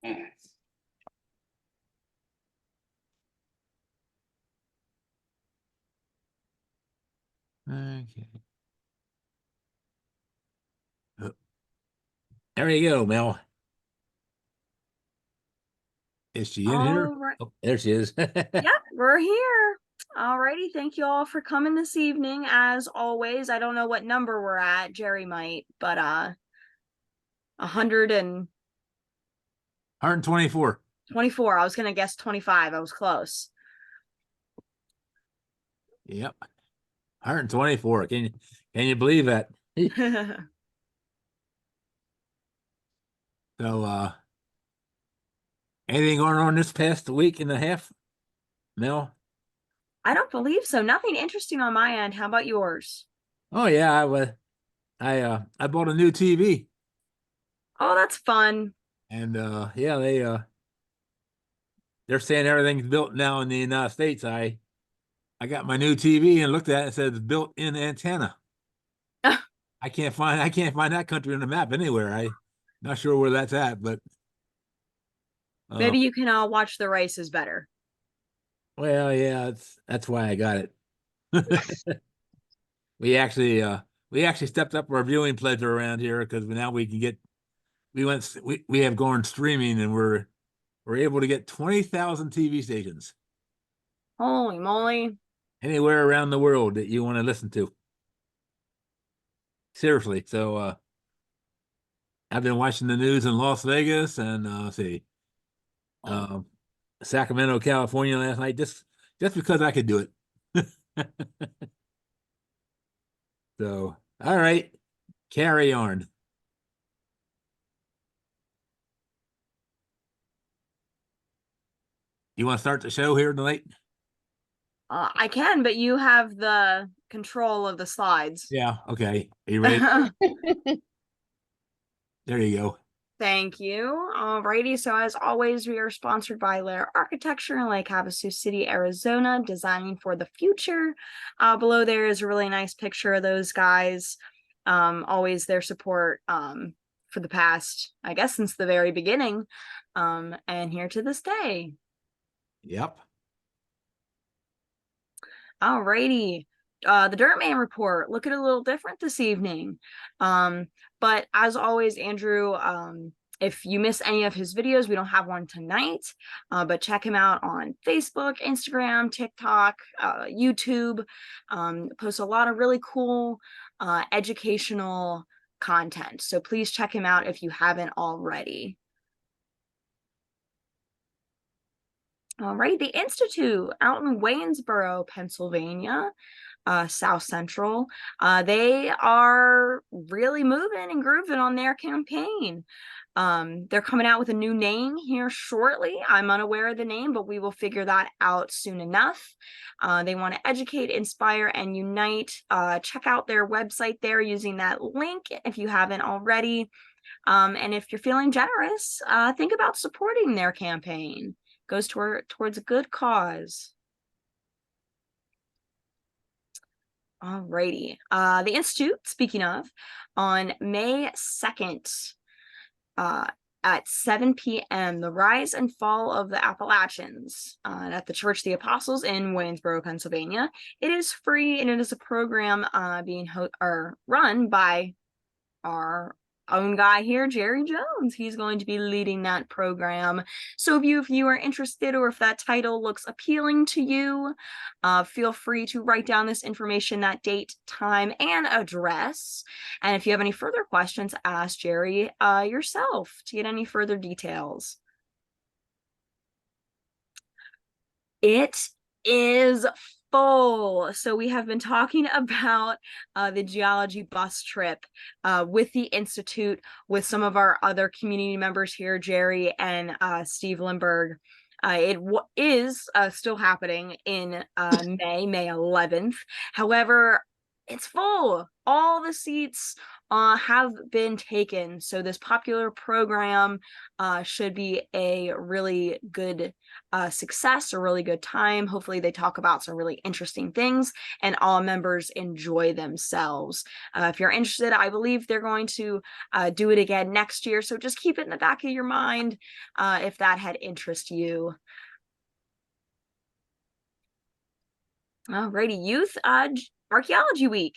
Okay. Oh, there you go, Mel. Is she in here? All right. Oh, there she is. Yep, we're here. Alrighty, thank you all for coming this evening. As always, I don't know what number we're at. Jerry might, but 124. 124. I was gonna guess 25. I was close. Yep. 124. Can you believe that? So anything going on this past week and a half, Mel? I don't believe so. Nothing interesting on my end. How about yours? Oh yeah, I bought a new TV. Oh, that's fun. And yeah, they're saying everything's built now in the United States. I got my new TV and looked at it and said it's built-in antenna. I can't find that country on the map anywhere. I not sure where that's at, but Maybe you can watch the races better. well, yeah, that's why I got it. We actually stepped up our viewing pleasure around here because now we can get we have gone streaming and we're able to get 20,000 TV stations Holy moly. anywhere around the world that you want to listen to. Seriously. So I've been watching the news in Las Vegas and see um, Sacramento, California last night just because I could do it. So all right, carry on. You want to start the show here tonight? I can, but you have the control of the slides. Yeah. Okay. Are you ready? There you go. Thank you. Alrighty, so as always, we are sponsored by Lair Architecture in Lake Havasu City, Arizona, designing for the future. Below there is a really nice picture of those guys. Always their support for the past, I guess, since the very beginning, and here to this day. Yep. Alrighty. The Dirtman report looking a little different this evening. But as always, Andrew, if you miss any of his videos, we don't have one tonight, but check him out on Facebook, Instagram, TikTok, YouTube. Posts a lot of really cool educational content. So please check him out if you haven't already. All right, the Institute out in Waynesboro, Pennsylvania, South Central. They are really moving and grooving on their campaign. They're coming out with a new name here shortly. I'm unaware of the name, but we will figure that out soon enough. They want to educate, inspire, and unite. Check out their website there using that link if you haven't already. And if you're feeling generous, think about supporting their campaign. Goes towards a good cause. Alrighty. The Institute, speaking of, on May 2nd, at 7 p.m., the rise and fall of the Appalachians at the Church of the Apostles in Waynesboro, Pennsylvania. It is free and it is a program being run by our own guy here, Jerry Jones. He's going to be leading that program. So if you are interested or if that title looks appealing to you, feel free to write down this information, that date, time, and address. And if you have any further questions, ask Jerry yourself to get any further details. It is full. So we have been talking about the geology bus trip with the Institute, with some of our other community members here, Jerry and Steve Lindbergh. It is still happening in May 11th. However, It's full. All the seats have been taken. So this popular program should be a really good success, a really good time. Hopefully they talk about some really interesting things and all members enjoy themselves. If you're interested, I believe they're going to do it again next year. So just keep it in the back of your mind if that had interest you. Alrighty, Youth Archaeology Week.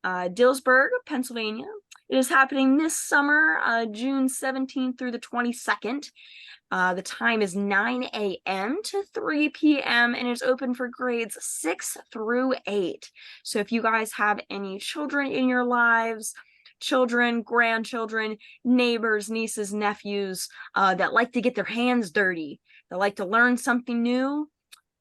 Dillsburg, Pennsylvania. It is happening this summer, June 17th through the 22nd. The time is 9 a.m. to 3 p.m. and is open for grades 6 through 8. So if you guys have any children in your lives, children, grandchildren, neighbors, nieces, nephews that like to get their hands dirty, that like to learn something new,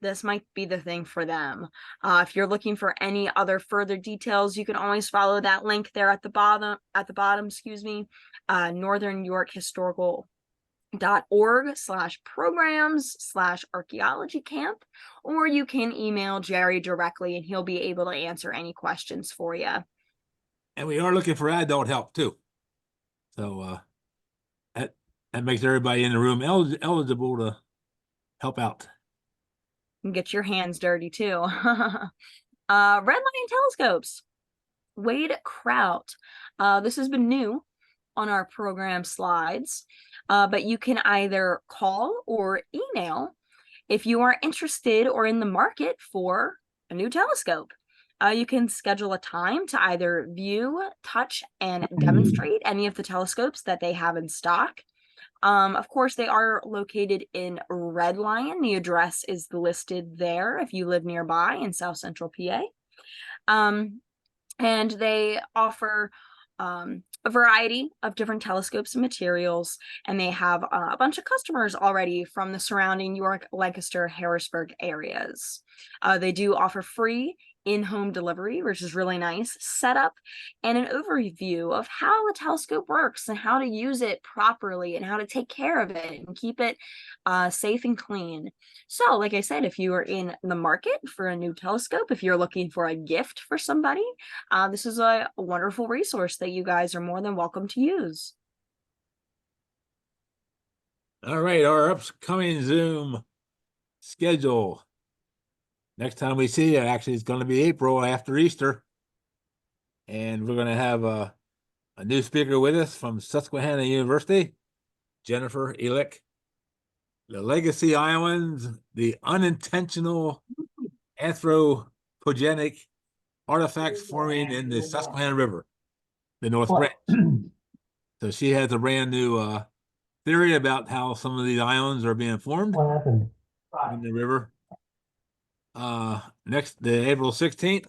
this might be the thing for them. If you're looking for any other further details, you can always follow that link there at the bottom, excuse me, Northern York Historical.org/programs/archaeology camp, or you can email Jerry directly and he'll be able to answer any questions for you. And we are looking for adult help too. So that makes everybody in the room eligible to help out. And get your hands dirty too. Red Lion Telescopes. Wade Kraut. This has been new on our program slides, but you can either call or email if you are interested or in the market for a new telescope. You can schedule a time to either view, touch, and demonstrate any of the telescopes that they have in stock. Of course, they are located in Red Lion. The address is listed there if you live nearby in South Central PA. And they offer a variety of different telescopes and materials, and they have a bunch of customers already from the surrounding York, Lancaster, Harrisburg areas. They do offer free in-home delivery, which is really nice, setup, and an overview of how the telescope works and how to use it properly and how to take care of it and keep it safe and clean. So, like I said, if you are in the market for a new telescope, if you're looking for a gift for somebody, this is a wonderful resource that you guys are more than welcome to use. All right, our upcoming Zoom schedule. Next time we see you, actually, it's going to be April after Easter. And we're going to have a new speaker with us from Susquehanna University, Jennifer Elick. The Legacy Islands, the unintentional anthropogenic artifacts forming in the Susquehanna River, the North Branch. So she has a brand new theory about how some of these islands are being formed in the river. Next, the April 16th.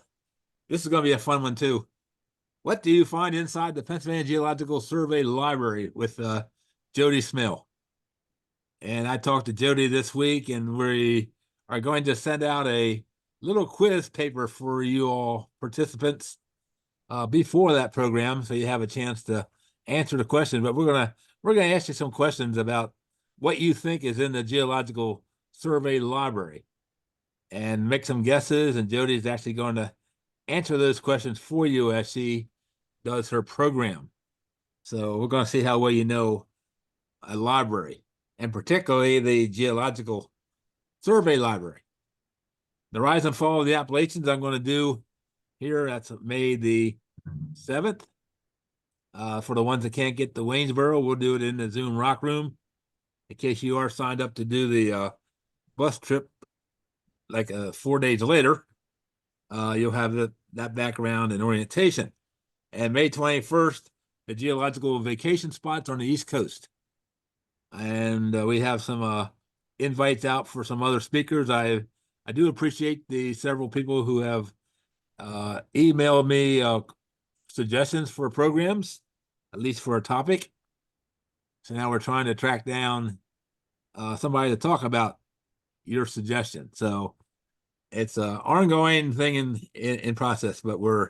This is going to be a fun one too. What do you find inside the Pennsylvania Geological Survey Library with Jody Smell? And I talked to Jody this week, and we are going to send out a little quiz paper for you all participants before that program, so you have a chance to answer the question. But we're gonna ask you some questions about what you think is in the Geological Survey Library, and make some guesses. And Jody's actually going to answer those questions for you as she does her program. So we're going to see how well you know a library, and particularly the Geological Survey Library. The rise and fall of the Appalachians I'm going to do here. That's May the 7th. For the ones that can't get to Waynesboro, we'll do it in the Zoom Rock Room. In case you are signed up to do the bus trip, like 4 days later, you'll have that background and orientation. And May 21st, the geological vacation spots on the East Coast. And we have some invites out for some other speakers. I do appreciate the several people who have emailed me suggestions for programs, at least for a topic. So now we're trying to track down somebody to talk about your suggestion. So it's an ongoing thing in process, but we're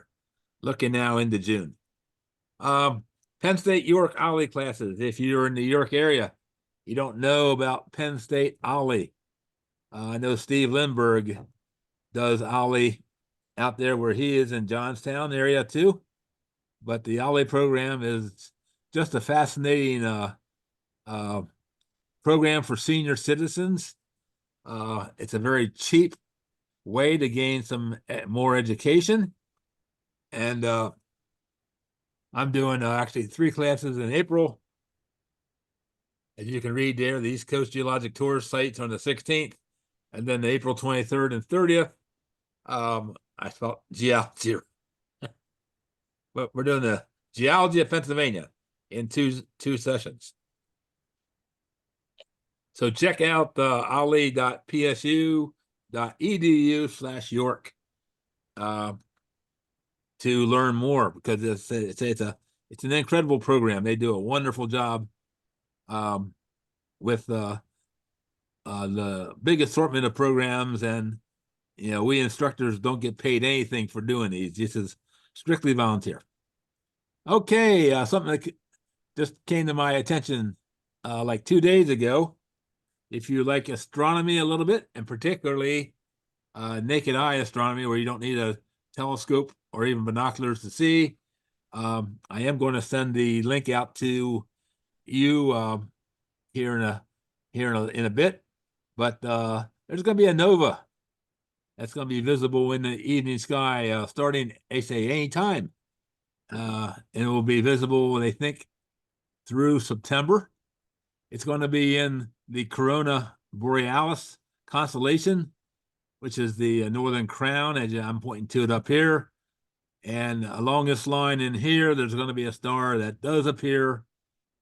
looking now into June. Penn State York OLLI classes. If you're in the York area, you don't know about Penn State OLLI. I know Steve Lindbergh does OLLI out there where he is in Johnstown area too. But the OLE program is just a fascinating uh, program for senior citizens. It's a very cheap way to gain some more education. And I'm doing actually 3 classes in April. As you can read there, the East Coast Geologic Tour sites on the 16th, and then the April 23rd and 30th. I felt geology, but we're doing the geology of Pennsylvania in two sessions. So check out ole.psu.edu/York to learn more, because it's an incredible program. They do a wonderful job with the big assortment of programs, and we instructors don't get paid anything for doing these. This is strictly volunteer. Okay, something that just came to my attention like 2 days ago. If you like astronomy a little bit, and particularly naked eye astronomy, where you don't need a telescope or even binoculars to see, I am going to send the link out to you here in a bit. But there's going to be a nova that's going to be visible in the evening sky starting, they say, anytime. And it will be visible, they think, through September. It's going to be in the Corona Borealis constellation, which is the northern crown, as I'm pointing to it up here. And along this line in here, there's going to be a star that does appear.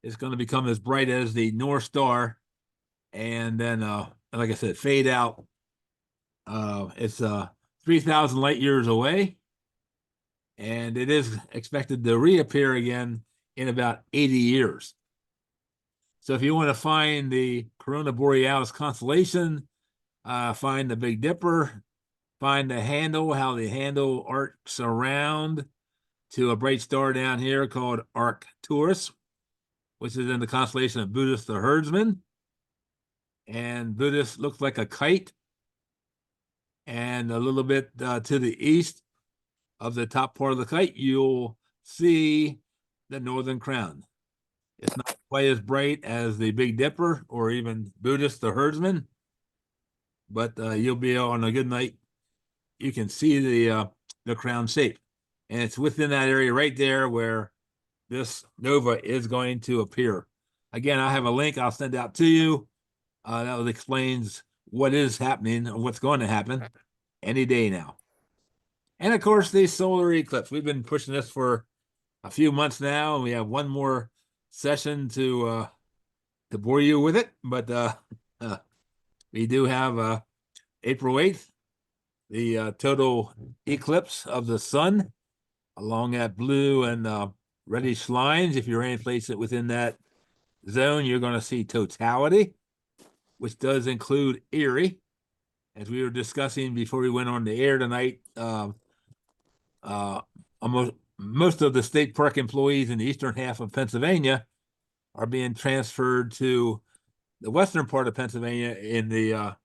It's going to become as bright as the North Star, and then, like I said, fade out. It's 3,000 light years away, and it is expected to reappear again in about 80 years. So if you want to find the Corona Borealis constellation, find the Big Dipper, find the handle, how the handle arcs around to a bright star down here called Arcturus, which is in the constellation of Buddhist the herdsman. And Buddhist looks like a kite. And a little bit to the east of the top part of the kite, you'll see the northern crown. It's not quite as bright as the Big Dipper or even Buddhist the herdsman, but you'll be on a good night. You can see the crown shape, and it's within that area right there where this nova is going to appear. Again, I have a link I'll send out to you that explains what is happening and what's going to happen any day now. And of course, the solar eclipse. We've been pushing this for a few months now, and we have one more session to bore you with it. But we do have April 8th, the total eclipse of the sun along that blue and reddish lines. If you're any place within that zone, you're going to see totality, which does include Erie. As we were discussing before we went on the air tonight, almost most of the state park employees in the eastern half of Pennsylvania are being transferred to the western part of Pennsylvania in the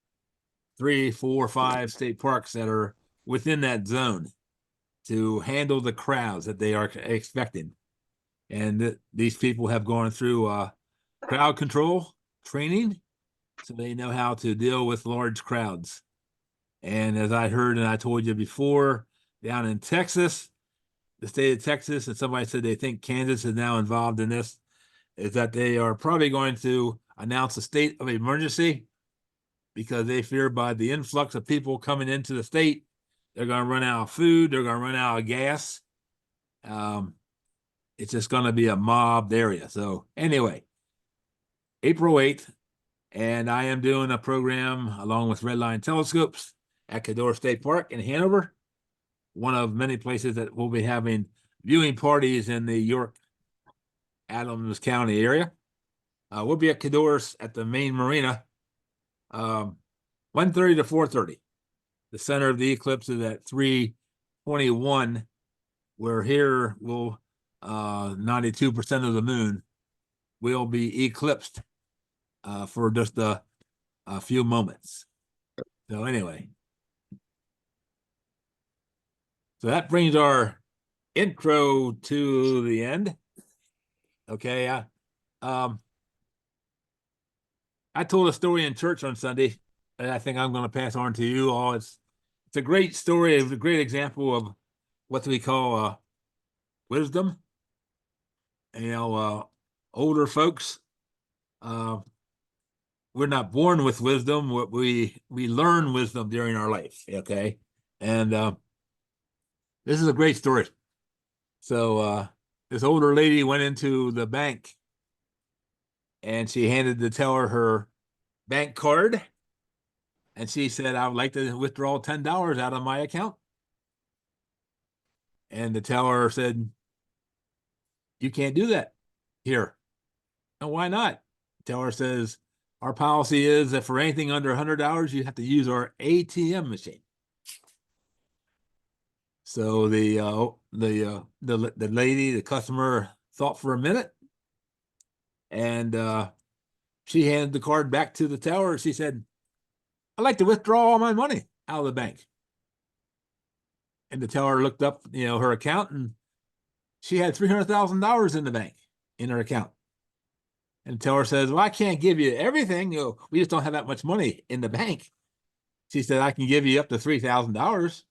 3, 4, 5 state parks that are within that zone to handle the crowds that they are expecting. And these people have gone through crowd control training, so they know how to deal with large crowds. And as I heard and I told you before, down in Texas, the state of Texas, and somebody said they think Kansas is now involved in this, is that they are probably going to announce a state of emergency because they fear by the influx of people coming into the state, they're going to run out of food, they're going to run out of gas. It's just going to be a mobbed area. So anyway, April 8th, and I am doing a program along with Redline Telescopes at Cador State Park in Hanover, one of many places that will be having viewing parties in the York Adams County area. We'll be at Cador's at the main marina, 1:30 to 4:30. The center of the eclipse is at 3:21, where here will 92% of the moon will be eclipsed for just a few moments. So anyway, So that brings our intro to the end. Okay. Um, I told a story in church on Sunday, and I think I'm going to pass on to you all. It's a great story, it's a great example of what we call wisdom. Older folks, uh, we're not born with wisdom. We learn wisdom during our life. Okay, and this is a great story. So this older lady went into the bank, and she handed the teller her bank card, and she said, "I would like to withdraw $10 out of my account." And the teller said, "You can't do that here." "And why not?" The teller says, "Our policy is that for anything under $100, you have to use our ATM machine." So the lady, the customer, thought for a minute, and she handed the card back to the teller. She said, "I'd like to withdraw all my money out of the bank." And the teller looked up, her account, and she had $300,000 in the bank in her account. And the teller says, "Well, I can't give you everything. We just don't have that much money in the bank." She said, "I can give you up to $3,000.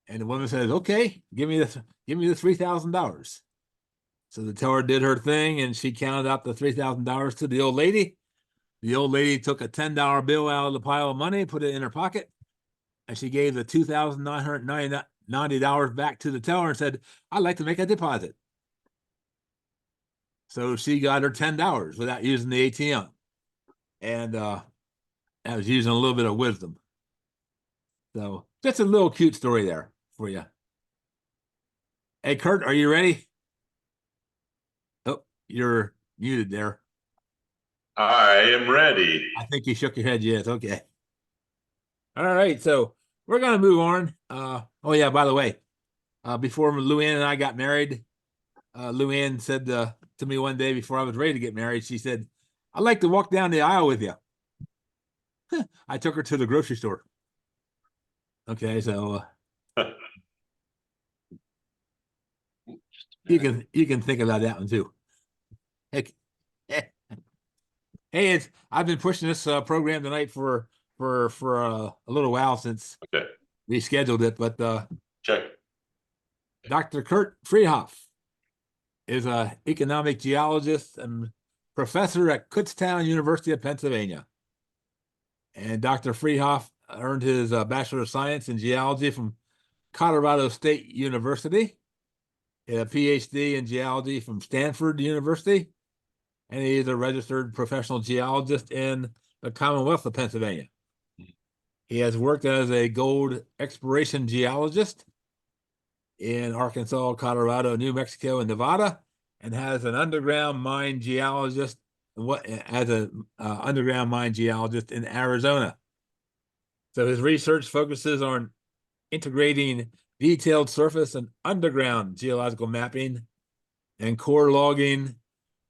And the woman says, "Okay, give me the $3,000. So the teller did her thing, and she counted out the $3,000 to the old lady. The old lady took a $10 bill out of the pile of money, put it in her pocket, and she gave the $2,990 back to the teller and said, "I'd like to make a deposit." So she got her $10 without using the ATM. And I was using a little bit of wisdom. So just a little cute story there for you. Hey, Kurt, are you ready? Oh, you're muted there. I am ready. I think you shook your head. Yes. Okay. All right. So we're going to move on. Oh, yeah, by the way, before Luann and I got married, Luann said to me one day before I was ready to get married, she said, "I'd like to walk down the aisle with you." I took her to the grocery store. Okay. So you can think about that one too. Heck, hey, I've been pushing this program tonight for a little while since Okay. we scheduled it, but Check. Dr. Kurt Friehauf is a economic geologist and professor at Kutztown University of Pennsylvania. And Dr. Friehauf earned his Bachelor of Science in Geology from Colorado State University, a PhD in geology from Stanford University, and he is a registered professional geologist in the Commonwealth of Pennsylvania. He has worked as a gold exploration geologist in Arkansas, Colorado, New Mexico, and Nevada, and has an underground mine geologist underground mine geologist in Arizona. So his research focuses on integrating detailed surface and underground geological mapping and core logging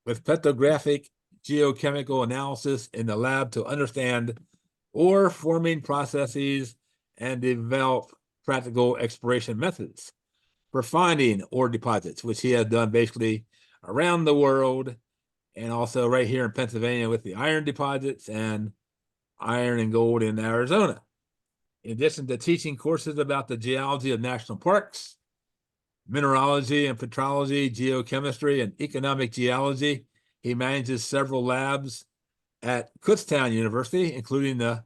with petrographic geochemical analysis in the lab to understand ore forming processes and develop practical exploration methods for finding ore deposits, which he has done basically around the world, and also right here in Pennsylvania with the iron deposits and iron and gold in Arizona. In addition to teaching courses about the geology of national parks, mineralogy and petrology, geochemistry, and economic geology, he manages several labs at Kutztown University, including the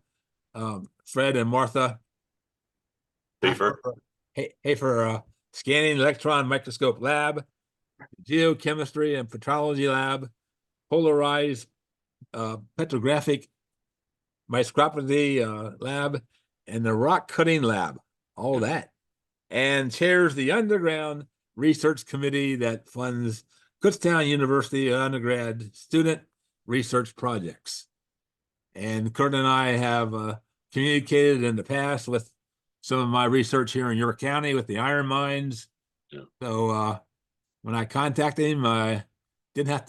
Fred and Martha Hafer Scanning Electron Microscope Lab, Geochemistry and Petrology Lab, Polarized Petrographic Microscopy Lab, and the Rock Cutting Lab, all that. And chairs the underground research committee that funds Kutztown University undergrad student research projects. And Kurt and I have communicated in the past with some of my research here in York County with the iron mines. Yeah. So when I contacted him, I didn't have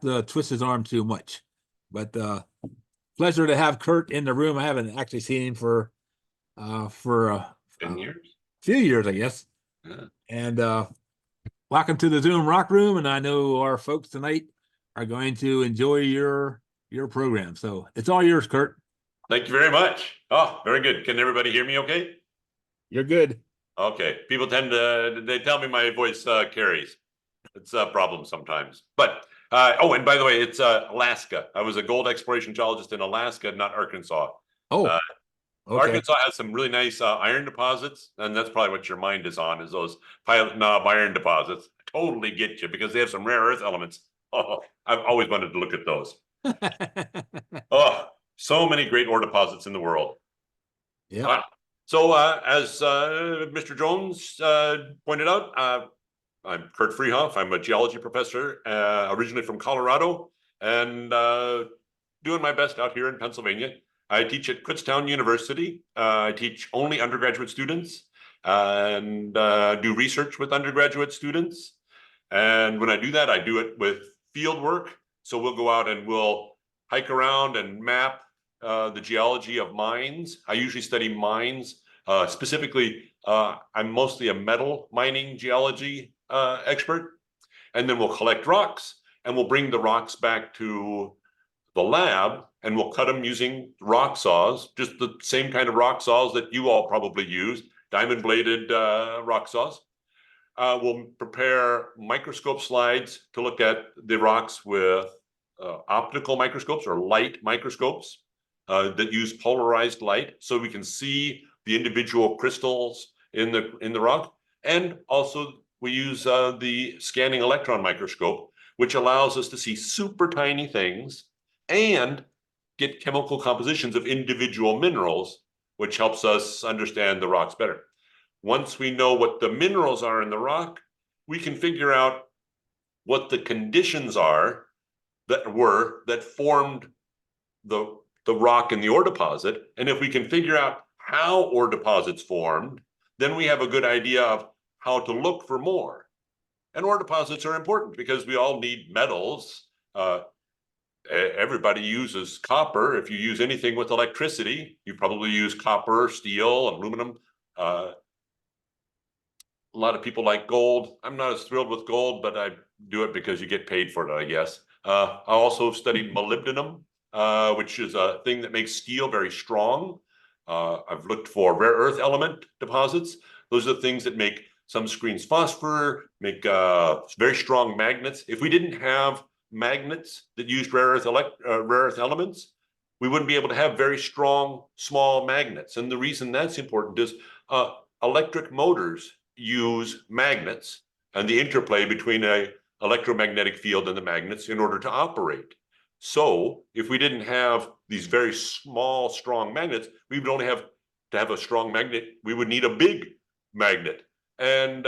to twist his arm too much. But pleasure to have Kurt in the room. I haven't actually seen him for 10 years. Few years, I guess. Yeah. And welcome to the Zoom Rock Room. And I know our folks tonight are going to enjoy your program. So it's all yours, Kurt. Thank you very much. Oh, very good. Can everybody hear me okay? You're good. Okay. People they tell me my voice carries. It's a problem sometimes. But, oh, and by the way, it's Alaska. I was a gold exploration geologist in Alaska, not Arkansas. Oh, okay. Arkansas has some really nice iron deposits, and that's probably what your mind is on, is those pilot knob iron deposits. Totally get you, because they have some rare earth elements. Oh, I've always wanted to look at those. Oh, so many great ore deposits in the world. Yeah. So as Mr. Jones pointed out, I'm Kurt Friehauf. I'm a geology professor, originally from Colorado, and doing my best out here in Pennsylvania. I teach at Kutztown University. I teach only undergraduate students and do research with undergraduate students. And when I do that, I do it with field work. So we'll go out and we'll hike around and map the geology of mines. I usually study mines. Specifically, I'm mostly a metal mining geology expert. And then we'll collect rocks and we'll bring the rocks back to the lab and we'll cut them using rock saws, just the same kind of rock saws that you all probably use, diamond bladed rock saws. We'll prepare microscope slides to look at the rocks with optical microscopes or light microscopes that use polarized light, so we can see the individual crystals in the rock. And also we use the scanning electron microscope, which allows us to see super tiny things and get chemical compositions of individual minerals, which helps us understand the rocks better. Once we know what the minerals are in the rock, we can figure out what the conditions are that formed the rock in the ore deposit. And if we can figure out how ore deposits formed, then we have a good idea of how to look for more. And ore deposits are important because we all need metals. Everybody uses copper. If you use anything with electricity, you probably use copper, steel, aluminum. A lot of people like gold. I'm not as thrilled with gold, but I do it because you get paid for it, I guess. I also studied molybdenum, which is a thing that makes steel very strong. I've looked for rare earth element deposits. Those are the things that make some screens phosphor, make very strong magnets. If we didn't have magnets that used rare earth elements, we wouldn't be able to have very strong small magnets. And the reason that's important is electric motors use magnets and the interplay between a electromagnetic field and the magnets in order to operate. So if we didn't have these very small, strong magnets, we would only have to have a strong magnet. We would need a big magnet. And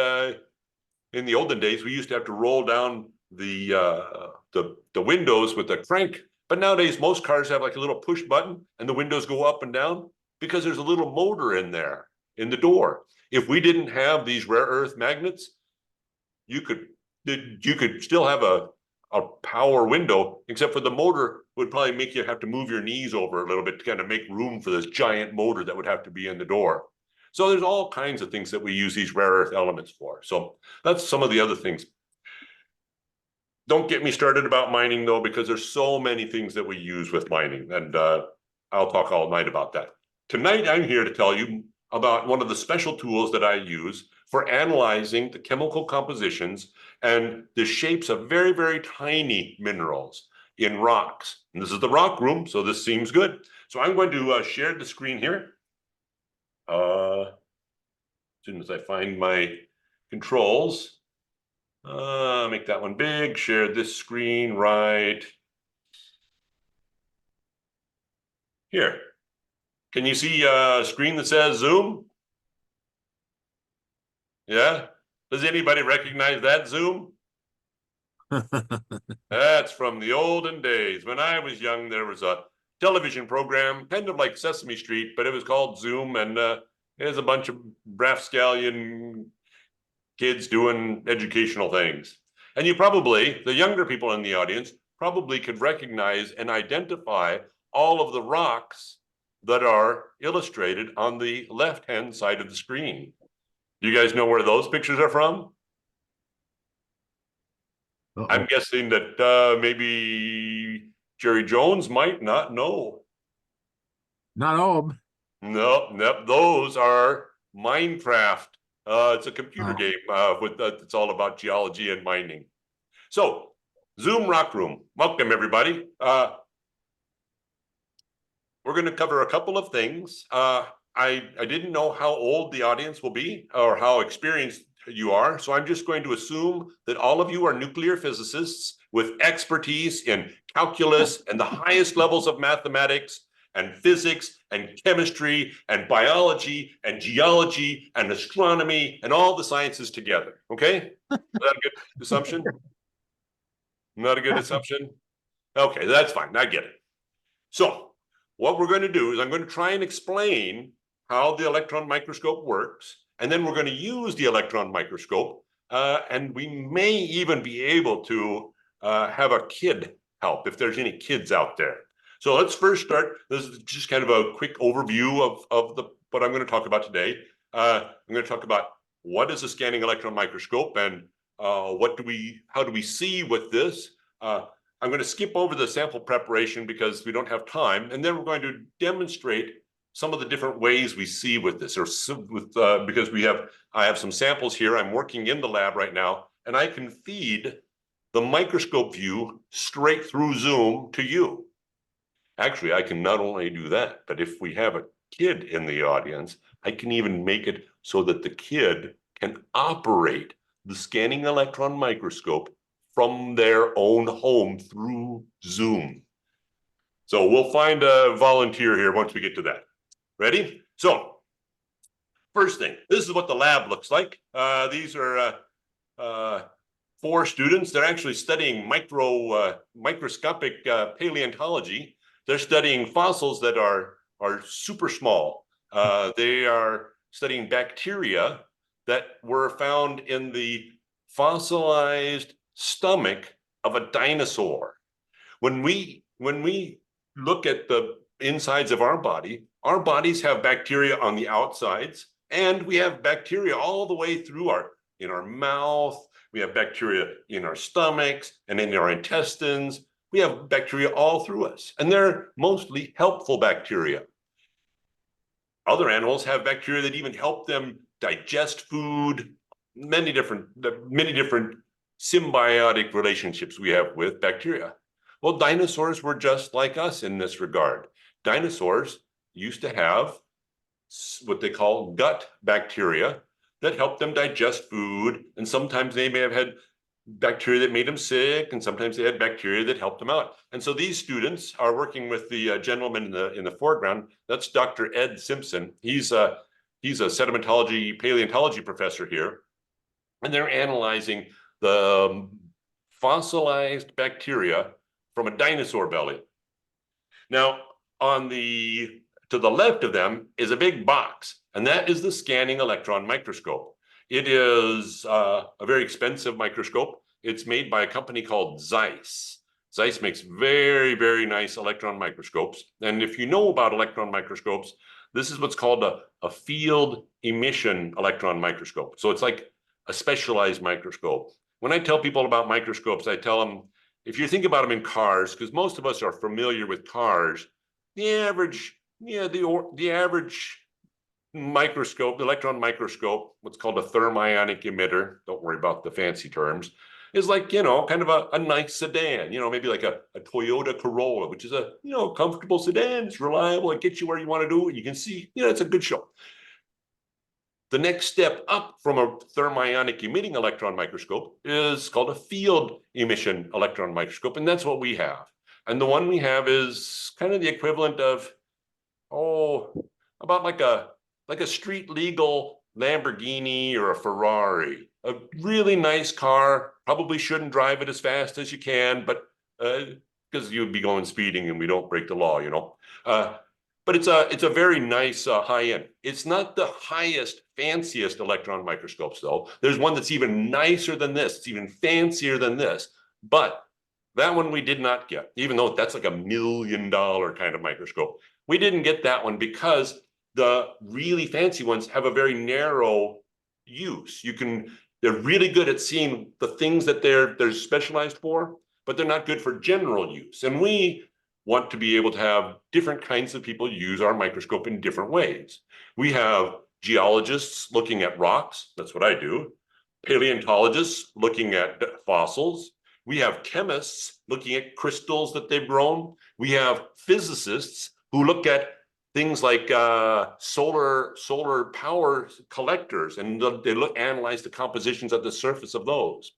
in the olden days, we used to have to roll down the windows with a crank. But nowadays, most cars have like a little push button and the windows go up and down because there's a little motor in there in the door. If we didn't have these rare earth magnets, you could still have a power window, except for the motor would probably make you have to move your knees over a little bit to kind of make room for this giant motor that would have to be in the door. So there's all kinds of things that we use these rare earth elements for. So that's some of the other things. Don't get me started about mining though, because there's so many things that we use with mining, and I'll talk all night about that. Tonight, I'm here to tell you about one of the special tools that I use for analyzing the chemical compositions and the shapes of very, very tiny minerals in rocks. And this is the rock room, so this seems good. So I'm going to share the screen here. As soon as I find my controls. Make that one big, share this screen right here. Can you see a screen that says Zoom? Yeah? Does anybody recognize that Zoom? That's from the olden days. When I was young, there was a television program, kind of like Sesame Street, but it was called Zoom, and it was a bunch of rapscallion kids doing educational things. And you probably, the younger people in the audience, probably could recognize and identify all of the rocks that are illustrated on the left-hand side of the screen. Do you guys know where those pictures are from? Uh-oh. I'm guessing that maybe Jerry Jones might not know. Not all of them. Nope, those are Minecraft. It's a computer Oh. game it's all about geology and mining. So, Zoom Rock Room, welcome everybody. We're going to cover a couple of things. I didn't know how old the audience will be or how experienced you are, so I'm just going to assume that all of you are nuclear physicists with expertise in calculus and the highest levels of mathematics and physics and chemistry and biology and geology and astronomy and all the sciences together. Okay? Is that a good assumption? Not a good assumption? Okay, that's fine. I get it. So what we're going to do is I'm going to try and explain how the electron microscope works, and then we're going to use the electron microscope, and we may even be able to have a kid help if there's any kids out there. So let's first start. This is just kind of a quick overview of what I'm going to talk about today. I'm going to talk about what is a scanning electron microscope and how do we see with this. I'm going to skip over the sample preparation because we don't have time, and then we're going to demonstrate some of the different ways we see with this, because I have some samples here. I'm working in the lab right now, and I can feed the microscope view straight through Zoom to you. Actually, I can not only do that, but if we have a kid in the audience, I can even make it so that the kid can operate the scanning electron microscope from their own home through Zoom. So we'll find a volunteer here once we get to that. Ready? So first thing, this is what the lab looks like. These are 4 students. They're actually studying microscopic paleontology. They're studying fossils that are super small. They are studying bacteria that were found in the fossilized stomach of a dinosaur. When we look at the insides of our bodies have bacteria on the outsides, and we have bacteria all the way through in our mouth. We have bacteria in our stomachs and in our intestines. We have bacteria all through us, and they're mostly helpful bacteria. Other animals have bacteria that even help them digest food. Many different symbiotic relationships we have with bacteria. Well, dinosaurs were just like us in this regard. Dinosaurs used to have what they call gut bacteria that helped them digest food, and sometimes they may have had bacteria that made them sick, and sometimes they had bacteria that helped them out. And so these students are working with the gentleman in the foreground. That's Dr. Ed Simpson. He's a sedimentology paleontology professor here, and they're analyzing the fossilized bacteria from a dinosaur belly. Now, to the left of them is a big box, and that is the scanning electron microscope. It is a very expensive microscope. It's made by a company called Zeiss. Zeiss makes very, very nice electron microscopes. And if you know about electron microscopes, this is what's called a field emission electron microscope. So it's like a specialized microscope. When I tell people about microscopes, I tell them, if you think about them in cars, because most of us are familiar with cars, the average microscope, the electron microscope, what's called a thermionic emitter, don't worry about the fancy terms, is like, kind of a nice sedan, maybe like a Toyota Corolla, which is a, comfortable sedan. It's reliable. It gets you where you want to do. You can see, it's a good show. The next step up from a thermionic emitting electron microscope is called a field emission electron microscope, and that's what we have. And the one we have is kind of the equivalent of, about like a street legal Lamborghini or a Ferrari. A really nice car. Probably shouldn't drive it as fast as you can, but because you'd be going speeding and we don't break the law, But it's a very nice high end. It's not the highest, fanciest electron microscopes, though. There's one that's even nicer than this. It's even fancier than this. But that one we did not get, even though that's like $1 million kind of microscope. We didn't get that one because the really fancy ones have a very narrow use. They're really good at seeing the things that they're specialized for, but they're not good for general use. And we want to be able to have different kinds of people use our microscope in different ways. We have geologists looking at rocks. That's what I do. Paleontologists looking at fossils. We have chemists looking at crystals that they've grown. We have physicists who look at things like solar power collectors, and they analyze the compositions at the surface of those.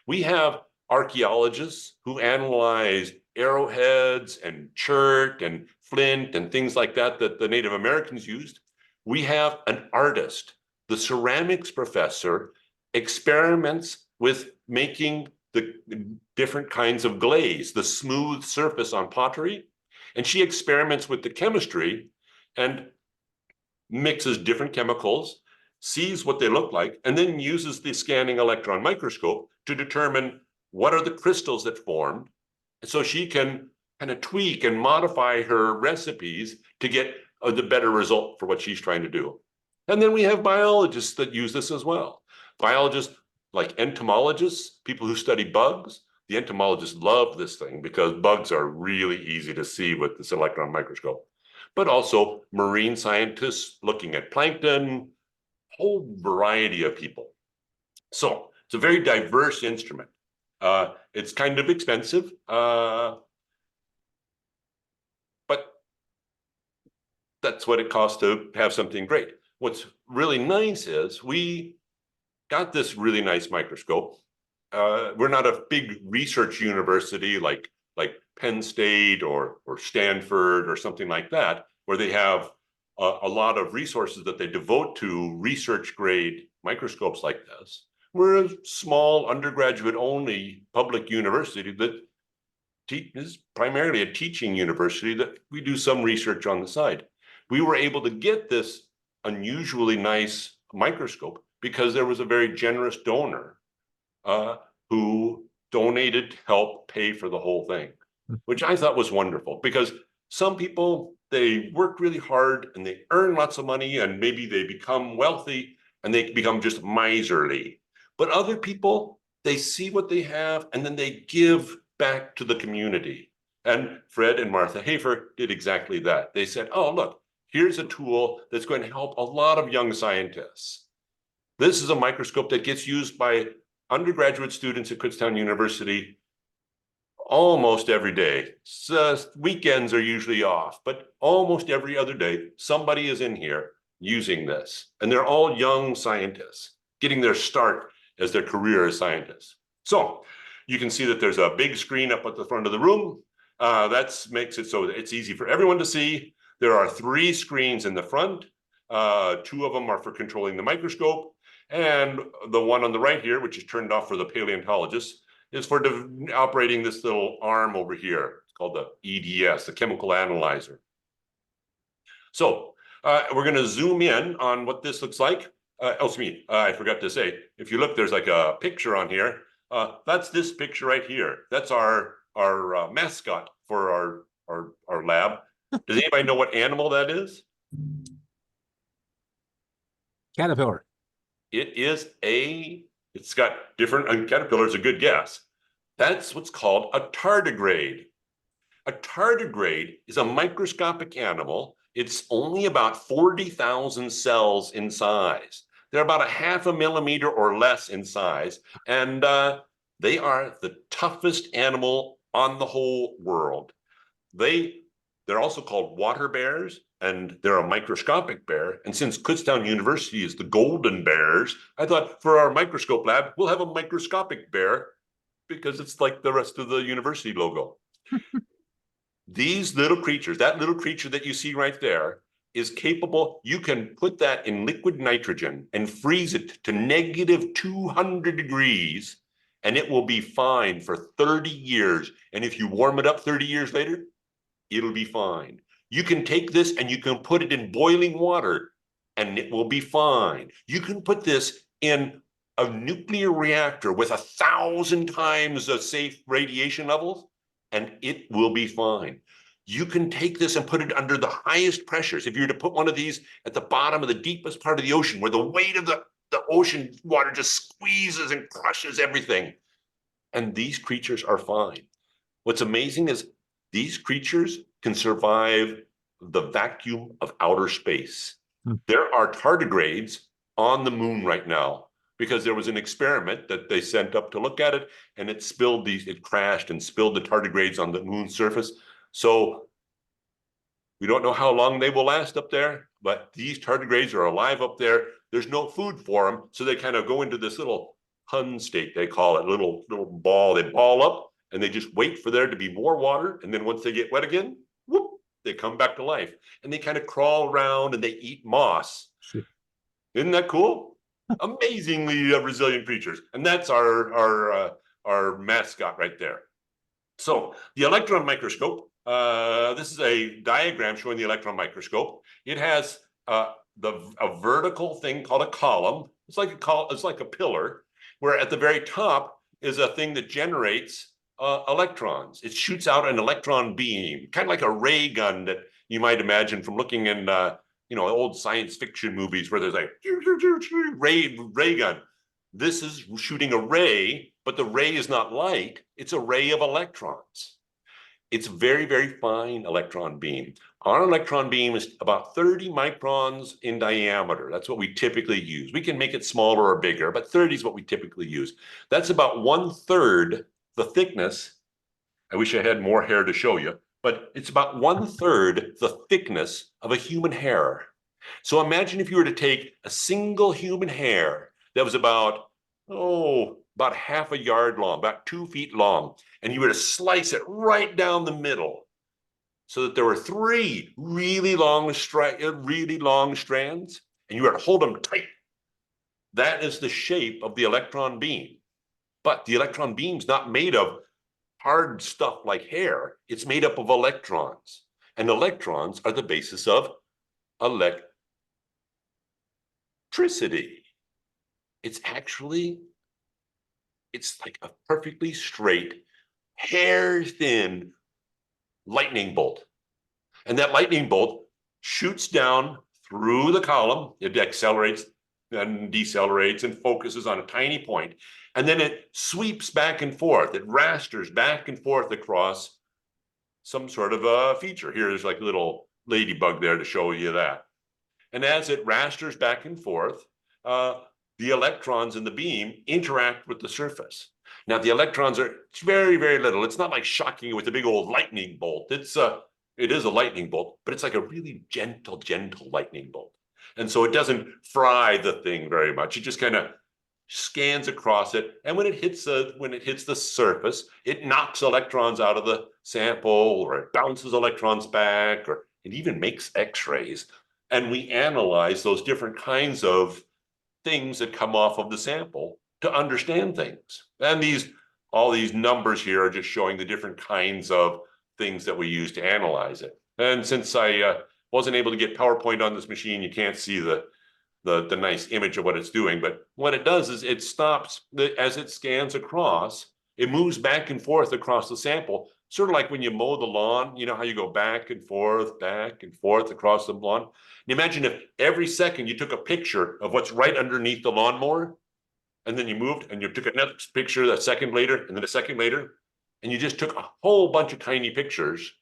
We have archaeologists who analyze arrowheads and chert and flint and things like that the Native Americans used. We have an artist. The ceramics professor experiments with making the different kinds of glaze, the smooth surface on pottery, and she experiments with the chemistry and mixes different chemicals, sees what they look like, and then uses the scanning electron microscope to determine what are the crystals that formed. And so she can kind of tweak and modify her recipes to get the better result for what she's trying to do. And then we have biologists that use this as well. Biologists like entomologists, people who study bugs. The entomologists love this thing because bugs are really easy to see with this electron microscope. But also marine scientists looking at plankton, whole variety of people. So it's a very diverse instrument. It's kind of expensive, but that's what it costs to have something great. What's really nice is we got this really nice microscope. We're not a big research university like Penn State or Stanford or something like that, where they have a lot of resources that they devote to research grade microscopes like this. We're a small undergraduate only public university that is primarily a teaching university that we do some research on the side. We were able to get this unusually nice microscope because there was a very generous donor who donated to help pay for the whole thing, which I thought was wonderful because some people, they work really hard and they earn lots of money and maybe they become wealthy and they become just miserly. But other people, they see what they have and then they give back to the community. And Fred and Martha Hafer did exactly that. They said, oh, look, here's a tool that's going to help a lot of young scientists. This is a microscope that gets used by undergraduate students at Kutztown University almost every day. So weekends are usually off, but almost every other day, somebody is in here using this. And they're all young scientists getting their start as their career as scientists. So you can see that there's a big screen up at the front of the room. That makes it so that it's easy for everyone to see. There are 3 screens in the front. 2 of them are for controlling the microscope. And the one on the right here, which is turned off for the paleontologists, is for operating this little arm over here. It's called the EDS, the chemical analyzer. So we're going to zoom in on what this looks like. I forgot to say, if you look, there's like a picture on here. That's this picture right here. That's our mascot for our lab. Does anybody know what animal that is? Caterpillar. It's got different, and caterpillar is a good guess. That's what's called a tardigrade. A tardigrade is a microscopic animal. It's only about 40,000 cells in size. They're about a half a millimeter or less in size. And they are the toughest animal on the whole world. They're also called water bears, and they're a microscopic bear. And since Kutztown University is the golden bears, I thought for our microscope lab, we'll have a microscopic bear because it's like the rest of the university logo. These little creatures, that little creature that you see right there is capable, you can put that in liquid nitrogen and freeze it to negative 200 degrees, and it will be fine for 30 years. And if you warm it up 30 years later, it'll be fine. You can take this and you can put it in boiling water and it will be fine. You can put this in a nuclear reactor with 1,000 times the safe radiation levels and it will be fine. You can take this and put it under the highest pressures. If you were to put one of these at the bottom of the deepest part of the ocean, where the weight of the ocean water just squeezes and crushes everything, and these creatures are fine. What's amazing is these creatures can survive the vacuum of outer space. There are tardigrades on the moon right now because there was an experiment that they sent up to look at it, and it crashed and spilled the tardigrades on the moon's surface. So we don't know how long they will last up there, but these tardigrades are alive up there. There's no food for them, so they kind of go into this little Hun state, they call it, little ball. They ball up and they just wait for there to be more water. And then once they get wet again, whoop, they come back to life. And they kind of crawl around and they eat moss. Isn't that cool? Amazingly resilient creatures. And that's our mascot right there. So the electron microscope, this is a diagram showing the electron microscope. It has a vertical thing called a column. It's like a pillar, where at the very top is a thing that generates electrons. It shoots out an electron beam, kind of like a ray gun that you might imagine from looking in old science fiction movies where there's like ray gun. This is shooting a ray, but the ray is not light. It's a ray of electrons. It's a very, very fine electron beam. Our electron beam is about 30 microns in diameter. That's what we typically use. We can make it smaller or bigger, but 30 is what we typically use. That's about 1/3 the thickness. I wish I had more hair to show you, but it's about 1/3 the thickness of a human hair. So imagine if you were to take a single human hair that was about half a yard long, about 2 feet long, and you were to slice it right down the middle so that there were 3 really long strands, and you were to hold them tight. That is the shape of the electron beam. But the electron beam's not made of hard stuff like hair. It's made up of electrons. And electrons are the basis of electricity. It's like a perfectly straight, hair-thin lightning bolt. And that lightning bolt shoots down through the column. It accelerates and decelerates and focuses on a tiny point. And then it sweeps back and forth. It rasters back and forth across some sort of a feature. Here's like a little ladybug there to show you that. And as it rasters back and forth, the electrons in the beam interact with the surface. Now, the electrons it's very, very little. It's not like shocking you with a big old lightning bolt. It is a lightning bolt, but it's like a really gentle lightning bolt. And so it doesn't fry the thing very much. It just kind of scans across it. And when it hits the surface, it knocks electrons out of the sample, or it bounces electrons back, or it even makes X-rays. And we analyze those different kinds of things that come off of the sample to understand things. And all these numbers here are just showing the different kinds of things that we use to analyze it. And since I wasn't able to get PowerPoint on this machine, you can't see the nice image of what it's doing. But what it does is it stops as it scans across. It moves back and forth across the sample, sort of like when you mow the lawn. You know how you go back and forth across the lawn. And imagine if every second you took a picture of what's right underneath the lawnmower, and then you moved and you took another picture a second later, and then a second later, and you just took a whole bunch of tiny pictures.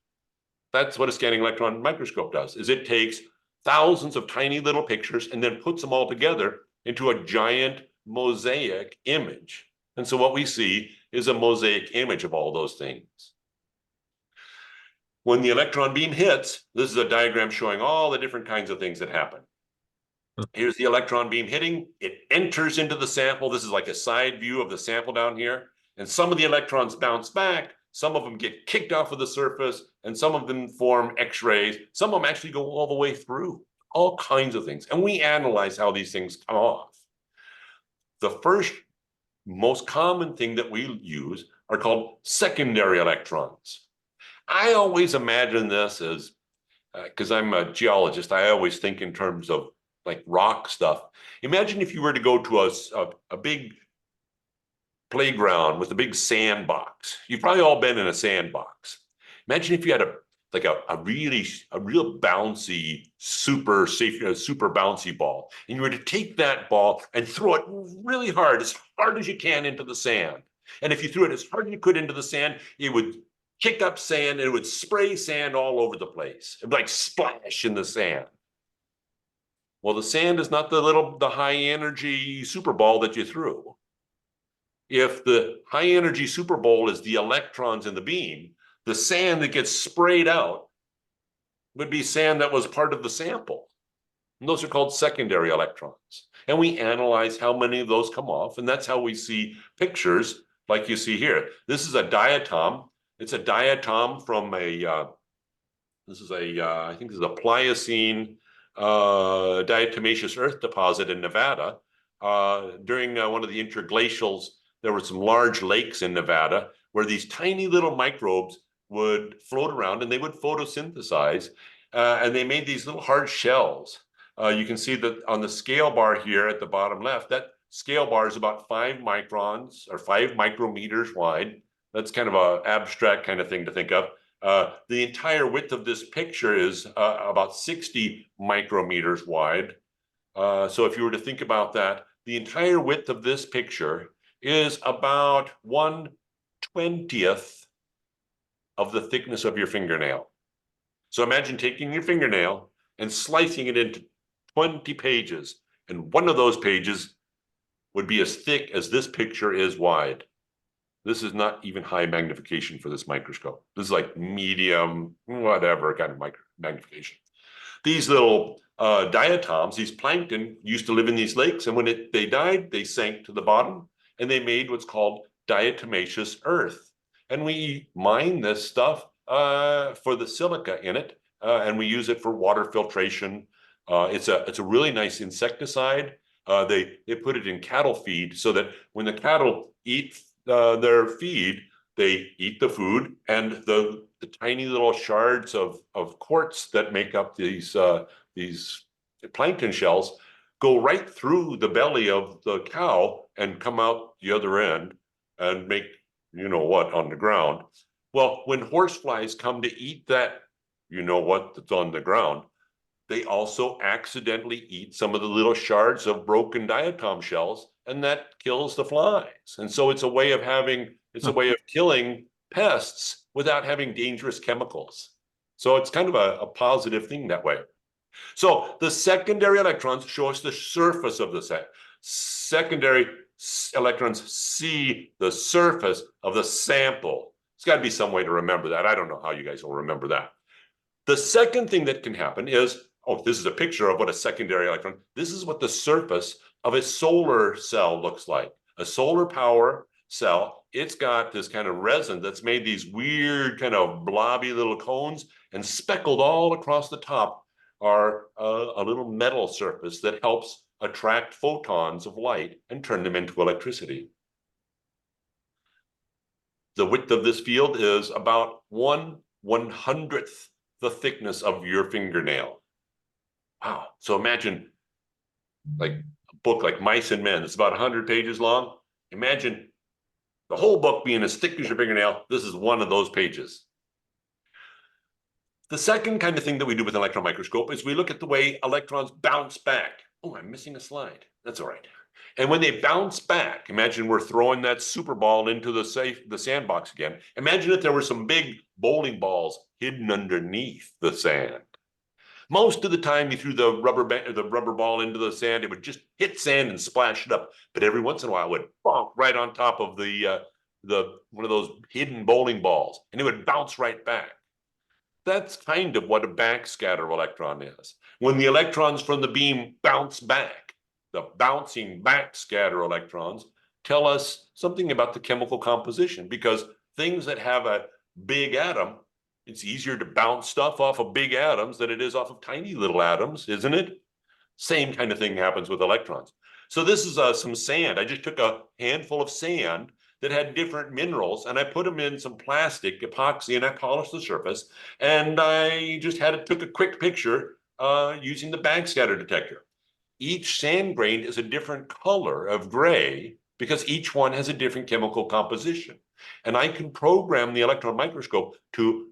That's what a scanning electron microscope does, is it takes thousands of tiny little pictures and then puts them all together into a giant mosaic image. And so what we see is a mosaic image of all those things. When the electron beam hits, this is a diagram showing all the different kinds of things that happen. Here's the electron beam hitting. It enters into the sample. This is like a side view of the sample down here. And some of the electrons bounce back. Some of them get kicked off of the surface, and some of them form X-rays. Some of them actually go all the way through. All kinds of things. And we analyze how these things come off. The first most common thing that we use are called secondary electrons. I always imagine this as, because I'm a geologist, I always think in terms of like rock stuff. Imagine if you were to go to a big playground with a big sandbox. You've probably all been in a sandbox. Imagine if you had like a real bouncy, super safe, super bouncy ball. And you were to take that ball and throw it really hard as you can into the sand. And if you threw it as hard as you could into the sand, it would kick up sand and it would spray sand all over the place. It would like splash in the sand. Well, the sand is not the high energy super ball that you threw. If the high energy super ball is the electrons in the beam, the sand that gets sprayed out would be sand that was part of the sample. And those are called secondary electrons. And we analyze how many of those come off. And that's how we see pictures like you see here. This is a diatom. It's a diatom from I think this is a Pliocene diatomaceous earth deposit in Nevada. During one of the interglacials, there were some large lakes in Nevada where these tiny little microbes would float around and they would photosynthesize, and they made these little hard shells. You can see that on the scale bar here at the bottom left, that scale bar is about 5 microns or 5 micrometers wide. That's kind of an abstract kind of thing to think of. The entire width of this picture is about 60 micrometers wide. So if you were to think about that, the entire width of this picture is about 1/20th of the thickness of your fingernail. So imagine taking your fingernail and slicing it into 20 pages, and one of those pages would be as thick as this picture is wide. This is not even high magnification for this microscope. This is like medium, whatever kind of magnification. These little diatoms, these plankton, used to live in these lakes, and when they died, they sank to the bottom, and they made what's called diatomaceous earth. And we mine this stuff for the silica in it, and we use it for water filtration. It's a really nice insecticide. They put it in cattle feed so that when the cattle eat their feed, they eat the food, and the tiny little shards of quartz that make up these plankton shells go right through the belly of the cow and come out the other end and make you know what on the ground. Well, when horseflies come to eat that you know what that's on the ground, they also accidentally eat some of the little shards of broken diatom shells, and that kills the flies. And so it's a way of killing pests without having dangerous chemicals. So it's kind of a positive thing that way. So the secondary electrons show us the surface of the set. Secondary electrons see the surface of the sample. There's got to be some way to remember that. I don't know how you guys will remember that. The second thing that can happen is, this is a picture of what a secondary electron, this is what the surface of a solar cell looks like. A solar power cell, it's got this kind of resin that's made these weird kind of blobby little cones, and speckled all across the top are a little metal surface that helps attract photons of light and turn them into electricity. The width of this field is about 1/100th the thickness of your fingernail. Wow. So imagine like a book like Mice and Men. It's about 100 pages long. Imagine the whole book being as thick as your fingernail. This is one of those pages. The second kind of thing that we do with an electron microscope is we look at the way electrons bounce back. Oh, I'm missing a slide. That's all right. And when they bounce back, imagine we're throwing that super ball into the sandbox again. Imagine if there were some big bowling balls hidden underneath the sand. Most of the time you threw the rubber ball into the sand, it would just hit sand and splash it up. But every once in a while it would bonk right on top of one of those hidden bowling balls, and it would bounce right back. That's kind of what a backscatter electron is. When the electrons from the beam bounce back, the bouncing backscatter electrons tell us something about the chemical composition, because things that have a big atom, it's easier to bounce stuff off of big atoms than it is off of tiny little atoms, isn't it? Same kind of thing happens with electrons. So this is some sand. I just took a handful of sand that had different minerals, and I put them in some plastic epoxy, and I polished the surface, and I just took a quick picture using the backscatter detector. Each sand grain is a different color of gray because each one has a different chemical composition. And I can program the electron microscope to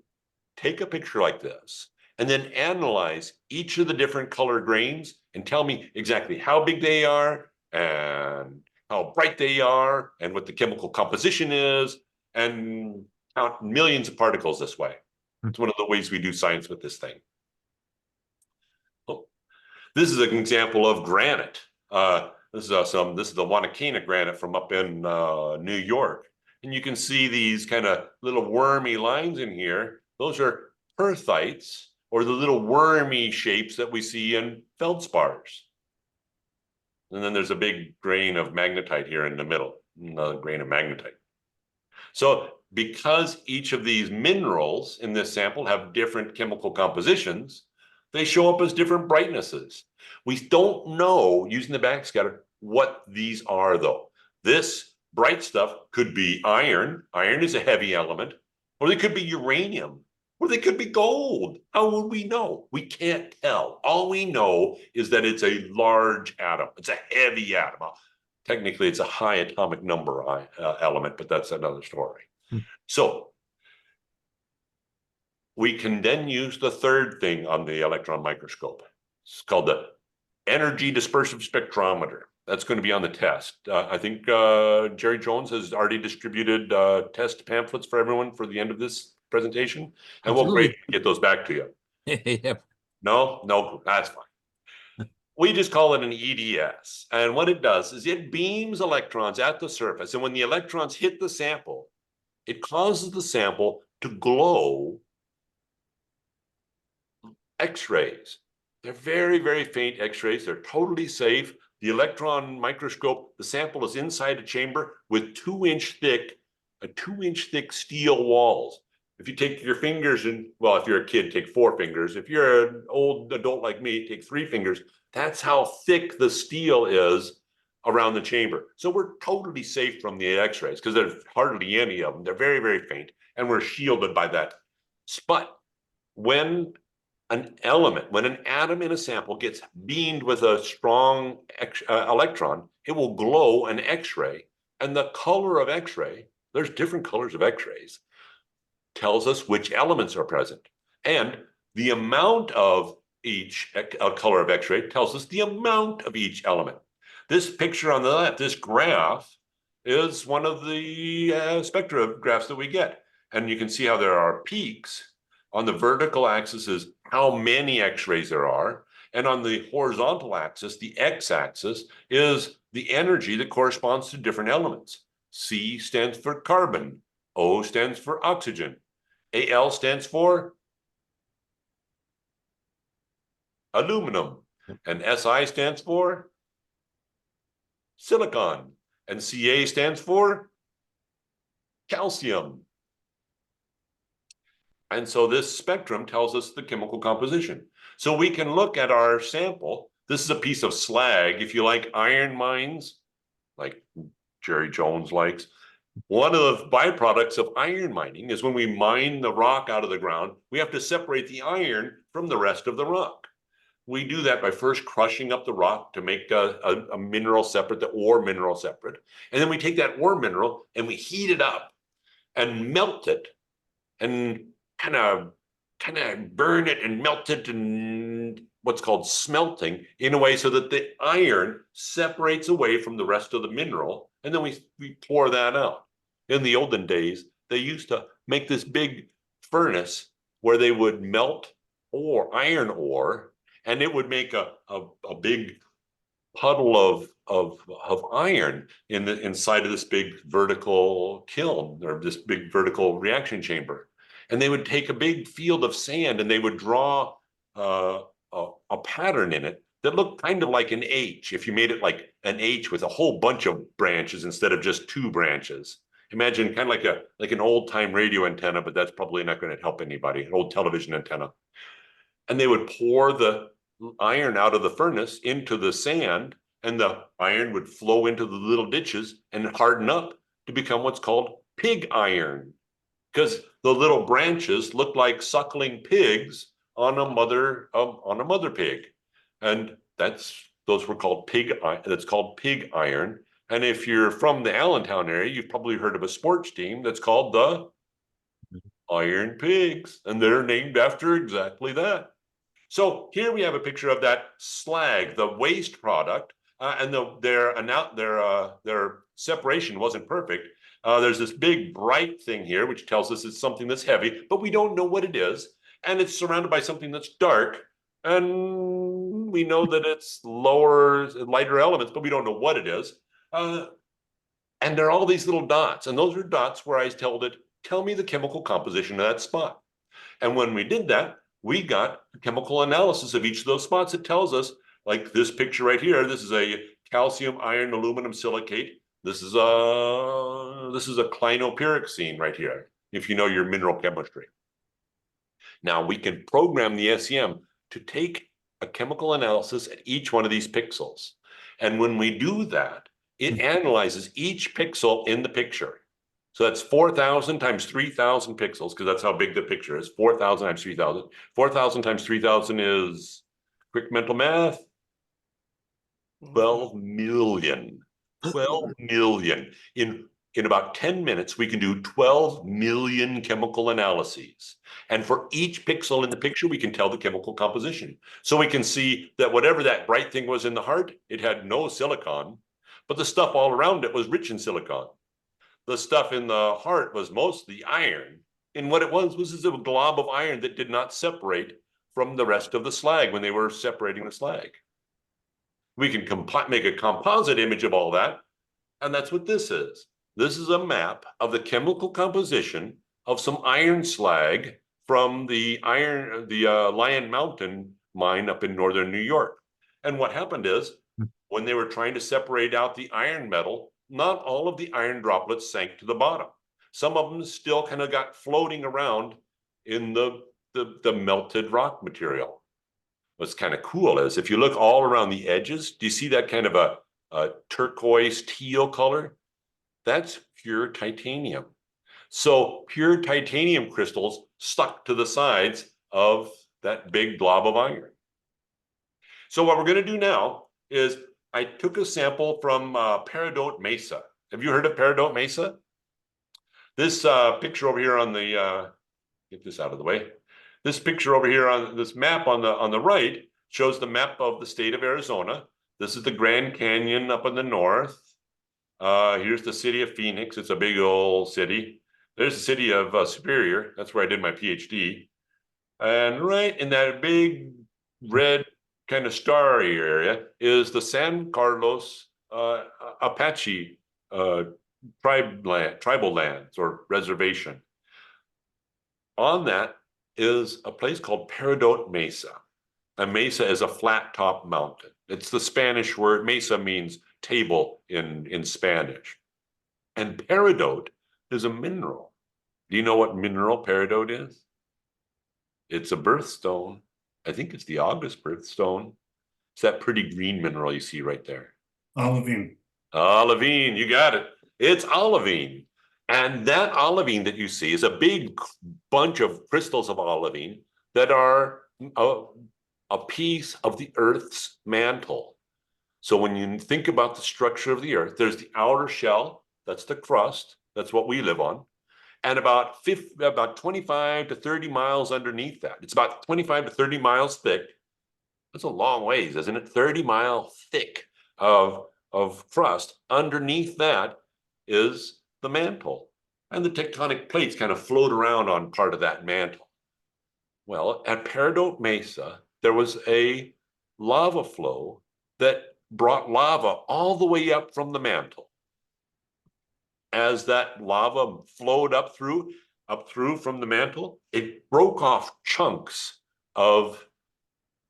take a picture like this and then analyze each of the different color grains and tell me exactly how big they are and how bright they are and what the chemical composition is, and count millions of particles this way. It's one of the ways we do science with this thing. Oh, this is an example of granite. This is the Wanakena granite from up in New York. And you can see these kind of little wormy lines in here. Those are perthites, or the little wormy shapes that we see in feldspars. And then there's a big grain of magnetite here in the middle, another grain of magnetite. So because each of these minerals in this sample have different chemical compositions, they show up as different brightnesses. We don't know, using the backscatter, what these are though. This bright stuff could be iron. Iron is a heavy element. Or they could be uranium. Or they could be gold. How would we know? We can't tell. All we know is that it's a large atom. It's a heavy atom. Technically, it's a high atomic number element, but that's another story. So we can then use the third thing on the electron microscope. It's called the energy dispersive spectrometer. That's going to be on the test. I think Jerry Jones has already distributed test pamphlets for everyone for the end of this presentation, and we'll get those back to you. Yep. No, that's fine. We just call it an EDS. And what it does is it beams electrons at the surface. And when the electrons hit the sample, it causes the sample to glow X-rays. They're very, very faint X-rays. They're totally safe. The electron microscope, the sample is inside a chamber with 2-inch thick steel walls. If you take your fingers and, well, if you're a kid, take 4 fingers. If you're an old adult like me, take 3 fingers. That's how thick the steel is around the chamber. So we're totally safe from the X-rays because there's hardly any of them. They're very, very faint, and we're shielded by that. But when an atom in a sample gets beamed with a strong electron, it will glow an X-ray. And the color of X-ray, there's different colors of X-rays, tells us which elements are present. And the amount of each color of X-ray tells us the amount of each element. This picture on the left, this graph, is one of the spectrographs that we get. And you can see how there are peaks. On the vertical axis is how many X-rays there are. And on the horizontal axis, the x-axis, is the energy that corresponds to different elements. C stands for carbon. O stands for oxygen. Al stands for aluminum. And Si stands for silicon. And Ca stands for calcium. And so this spectrum tells us the chemical composition. So we can look at our sample. This is a piece of slag. If you like iron mines, like Jerry Jones likes, one of the byproducts of iron mining is when we mine the rock out of the ground, we have to separate the iron from the rest of the rock. We do that by first crushing up the rock to make a mineral separate, the ore mineral separate. And then we take that ore mineral and we heat it up and melt it and kind of burn it and melt it and what's called smelting in a way so that the iron separates away from the rest of the mineral. And then we pour that out. In the olden days, they used to make this big furnace where they would melt iron ore, and it would make a big puddle of iron inside of this big vertical kiln, or this big vertical reaction chamber. And they would take a big field of sand and they would draw a pattern in it that looked kind of like an H. If you made it like an H with a whole bunch of branches instead of just 2 branches. Imagine kind of like an old time radio antenna, but that's probably not going to help anybody, an old television antenna. And they would pour the iron out of the furnace into the sand, and the iron would flow into the little ditches and harden up to become what's called pig iron, because the little branches look like suckling pigs on a mother pig, and those were called pig iron. That's called pig iron. And if you're from the Allentown area, you've probably heard of a sports team that's called the Iron pigs, and they're named after exactly that. So here we have a picture of that slag, the waste product, and their separation wasn't perfect. There's this big bright thing here, which tells us it's something that's heavy, but we don't know what it is. And it's surrounded by something that's dark. And we know that it's lighter elements, but we don't know what it is. And there are all these little dots. And those are dots where I told it, tell me the chemical composition of that spot. And when we did that, we got a chemical analysis of each of those spots. It tells us, like this picture right here, this is a calcium, iron, aluminum silicate. This is a clinopyroxene right here, if you know your mineral chemistry. Now we can program the SEM to take a chemical analysis at each one of these pixels. And when we do that, it analyzes each pixel in the picture. So that's 4,000 times 3,000 pixels, because that's how big the picture is. 4,000 times 3,000. 4,000 times 3,000 is, quick mental math, 12 million. 12 million. In about 10 minutes, we can do 12 million chemical analyses. And for each pixel in the picture, we can tell the chemical composition. So we can see that whatever that bright thing was in the heart, it had no silicon, but the stuff all around it was rich in silicon. The stuff in the heart was mostly iron. And what it was a glob of iron that did not separate from the rest of the slag when they were separating the slag. We can make a composite image of all that. And that's what this is. This is a map of the chemical composition of some iron slag from the Lion Mountain mine up in northern New York. And what happened is, when they were trying to separate out the iron metal, not all of the iron droplets sank to the bottom. Some of them still kind of got floating around in the melted rock material. What's kind of cool is, if you look all around the edges, do you see that kind of a turquoise teal color? That's pure titanium. So pure titanium crystals stuck to the sides of that big glob of iron. So what we're going to do now is, I took a sample from Peridot Mesa. Have you heard of Peridot Mesa? This picture over here on the, get this out of the way. This picture over here on this map on the right shows the map of the state of Arizona. This is the Grand Canyon up in the north. Here's the city of Phoenix. It's a big old city. There's the city of Superior. That's where I did my PhD. And right in that big red kind of starry area is the San Carlos Apache tribal lands or reservation. On that is a place called Peridot Mesa. A mesa is a flat top mountain. It's the Spanish word. Mesa means table in Spanish. And peridot is a mineral. Do you know what mineral peridot is? It's a birthstone. I think it's the August birthstone. It's that pretty green mineral you see right there. Olivine. Olivine, you got it. It's olivine. And that olivine that you see is a big bunch of crystals of olivine that are a piece of the Earth's mantle. So when you think about the structure of the Earth, there's the outer shell, that's the crust, that's what we live on, and about 25 to 30 miles underneath that. It's about 25 to 30 miles thick. That's a long ways, isn't it? 30-mile thick of crust. Underneath that is the mantle. And the tectonic plates kind of float around on part of that mantle. Well, at Peridot Mesa, there was a lava flow that brought lava all the way up from the mantle. As that lava flowed up through from the mantle, it broke off chunks of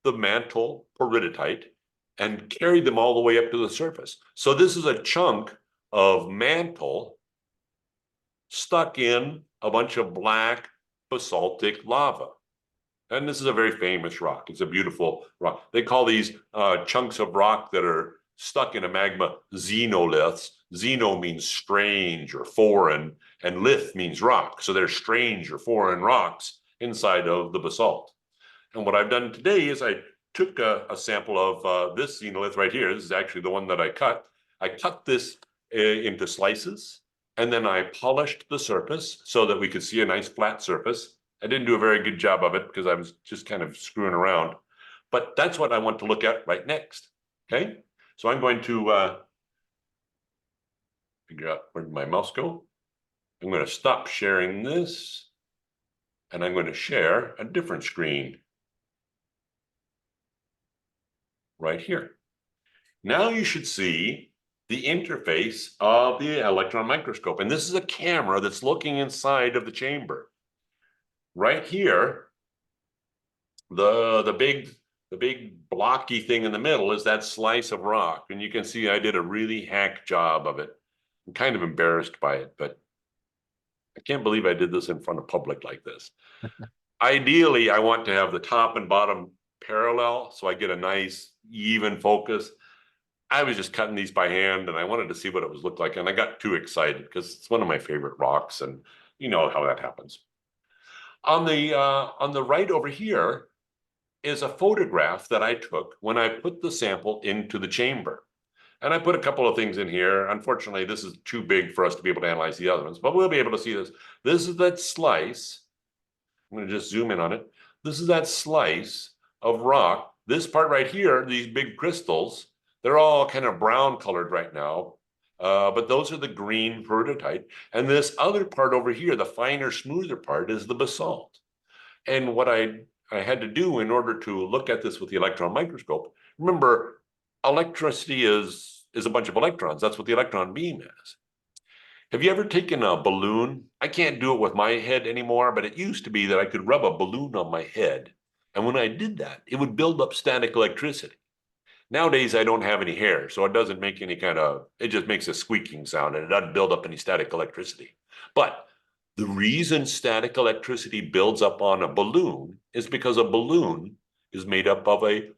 the mantle peridotite and carried them all the way up to the surface. So this is a chunk of mantle stuck in a bunch of black basaltic lava. And this is a very famous rock. It's a beautiful rock. They call these chunks of rock that are stuck in a magma xenoliths. Xeno means strange or foreign, and lith means rock. So they're strange or foreign rocks inside of the basalt. And what I've done today is I took a sample of this xenolith right here. This is actually the one that I cut. I cut this into slices, And then I polished the surface so that we could see a nice flat surface. I didn't do a very good job of it because I was just kind of screwing around. But that's what I want to look at right next. Okay, so I'm going to figure out where did my mouse go. I'm going to stop sharing this, and I'm going to share a different screen right here. Now you should see the interface of the electron microscope. And this is a camera that's looking inside of the chamber. Right here, the big blocky thing in the middle is that slice of rock. And you can see I did a really hack job of it. I'm kind of embarrassed by it, but I can't believe I did this in front of public like this. Ideally, I want to have the top and bottom parallel so I get a nice even focus. I was just cutting these by hand and I wanted to see what it was looked like. And I got too excited because it's one of my favorite rocks and you know how that happens. On the right over here is a photograph that I took when I put the sample into the chamber. And I put a couple of things in here. Unfortunately, this is too big for us to be able to analyze the other ones, but we'll be able to see this. This is that slice. I'm going to just zoom in on it. This is that slice of rock. This part right here, these big crystals, they're all kind of brown colored right now. But those are the green peridotite. And this other part over here, the finer, smoother part, is the basalt. And what I had to do in order to look at this with the electron microscope, remember, electricity is a bunch of electrons. That's what the electron beam is. Have you ever taken a balloon? I can't do it with my head anymore, but it used to be that I could rub a balloon on my head. And when I did that, it would build up static electricity. Nowadays, I don't have any hair, so it doesn't make any it just makes a squeaking sound and it doesn't build up any static electricity. But the reason static electricity builds up on a balloon is because a balloon is made up of a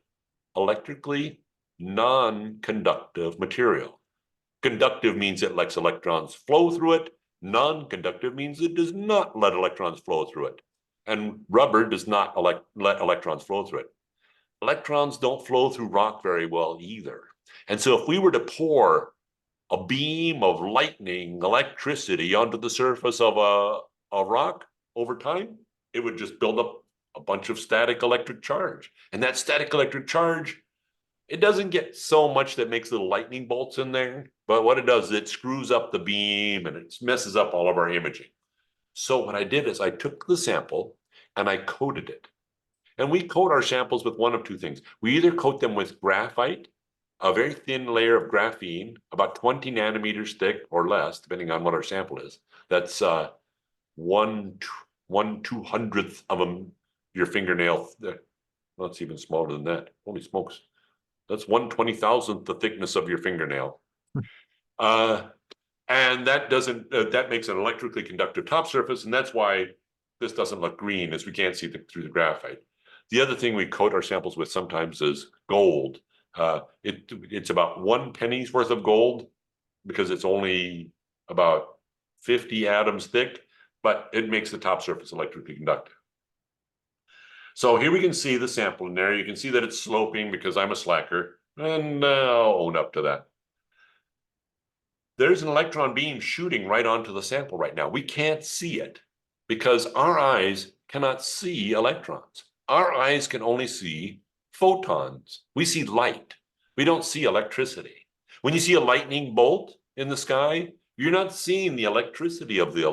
electrically non-conductive material. Conductive means it lets electrons flow through it. Non-conductive means it does not let electrons flow through it. And rubber does not let electrons flow through it. Electrons don't flow through rock very well either. And so if we were to pour a beam of lightning electricity onto the surface of a rock over time, it would just build up a bunch of static electric charge. And that static electric charge, it doesn't get so much that makes little lightning bolts in there, but what it does is it screws up the beam and it messes up all of our imaging. So what I did is I took the sample and I coated it. And we coat our samples with one of two things. We either coat them with graphite, a very thin layer of graphene, about 20 nanometers thick or less, depending on what our sample is. That's 1/200th of your fingernail. Well, it's even smaller than that. Holy smokes. That's 1/20,000th the thickness of your fingernail. And that makes an electrically conductive top surface. And that's why this doesn't look green, as we can't see through the graphite. The other thing we coat our samples with sometimes is gold. It's about 1 penny's worth of gold because it's only about 50 atoms thick, but it makes the top surface electrically conductive. So here we can see the sample in there. You can see that it's sloping because I'm a slacker, and I'll own up to that. There's an electron beam shooting right onto the sample right now. We can't see it because our eyes cannot see electrons. Our eyes can only see photons. We see light. We don't see electricity. When you see a lightning bolt in the sky, you're not seeing the electricity of the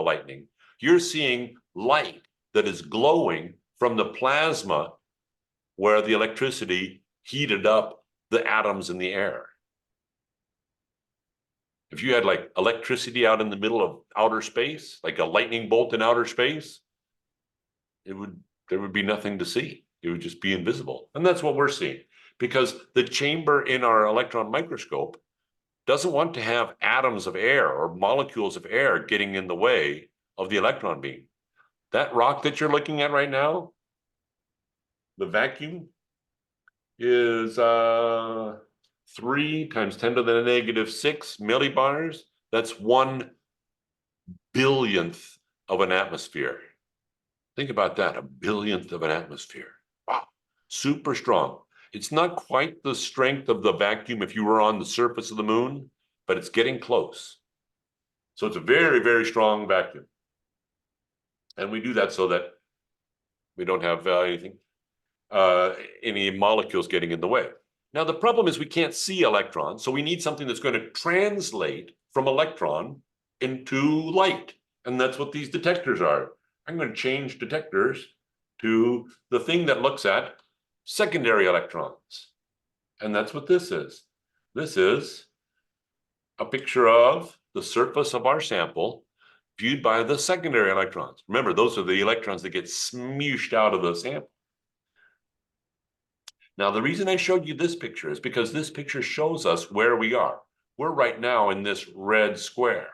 lightning. You're seeing light that is glowing from the plasma where the electricity heated up the atoms in the air. If you had like electricity out in the middle of outer space, like a lightning bolt in outer space, there would be nothing to see. It would just be invisible. And that's what we're seeing because the chamber in our electron microscope doesn't want to have atoms of air or molecules of air getting in the way of the electron beam. That rock that you're looking at right now, the vacuum is 3 times 10 to the negative 6 millibars. That's 1 billionth of an atmosphere. Think about that, a billionth of an atmosphere. Wow, super strong. It's not quite the strength of the vacuum if you were on the surface of the moon, but it's getting close. So it's a very, very strong vacuum. And we do that so that we don't have any molecules getting in the way. Now, the problem is we can't see electrons, so we need something that's going to translate from electron into light. And that's what these detectors are. I'm going to change detectors to the thing that looks at secondary electrons. And that's what this is. This is a picture of the surface of our sample viewed by the secondary electrons. Remember, those are the electrons that get smooshed out of the sample. Now, the reason I showed you this picture is because this picture shows us where we are. We're right now in this red square.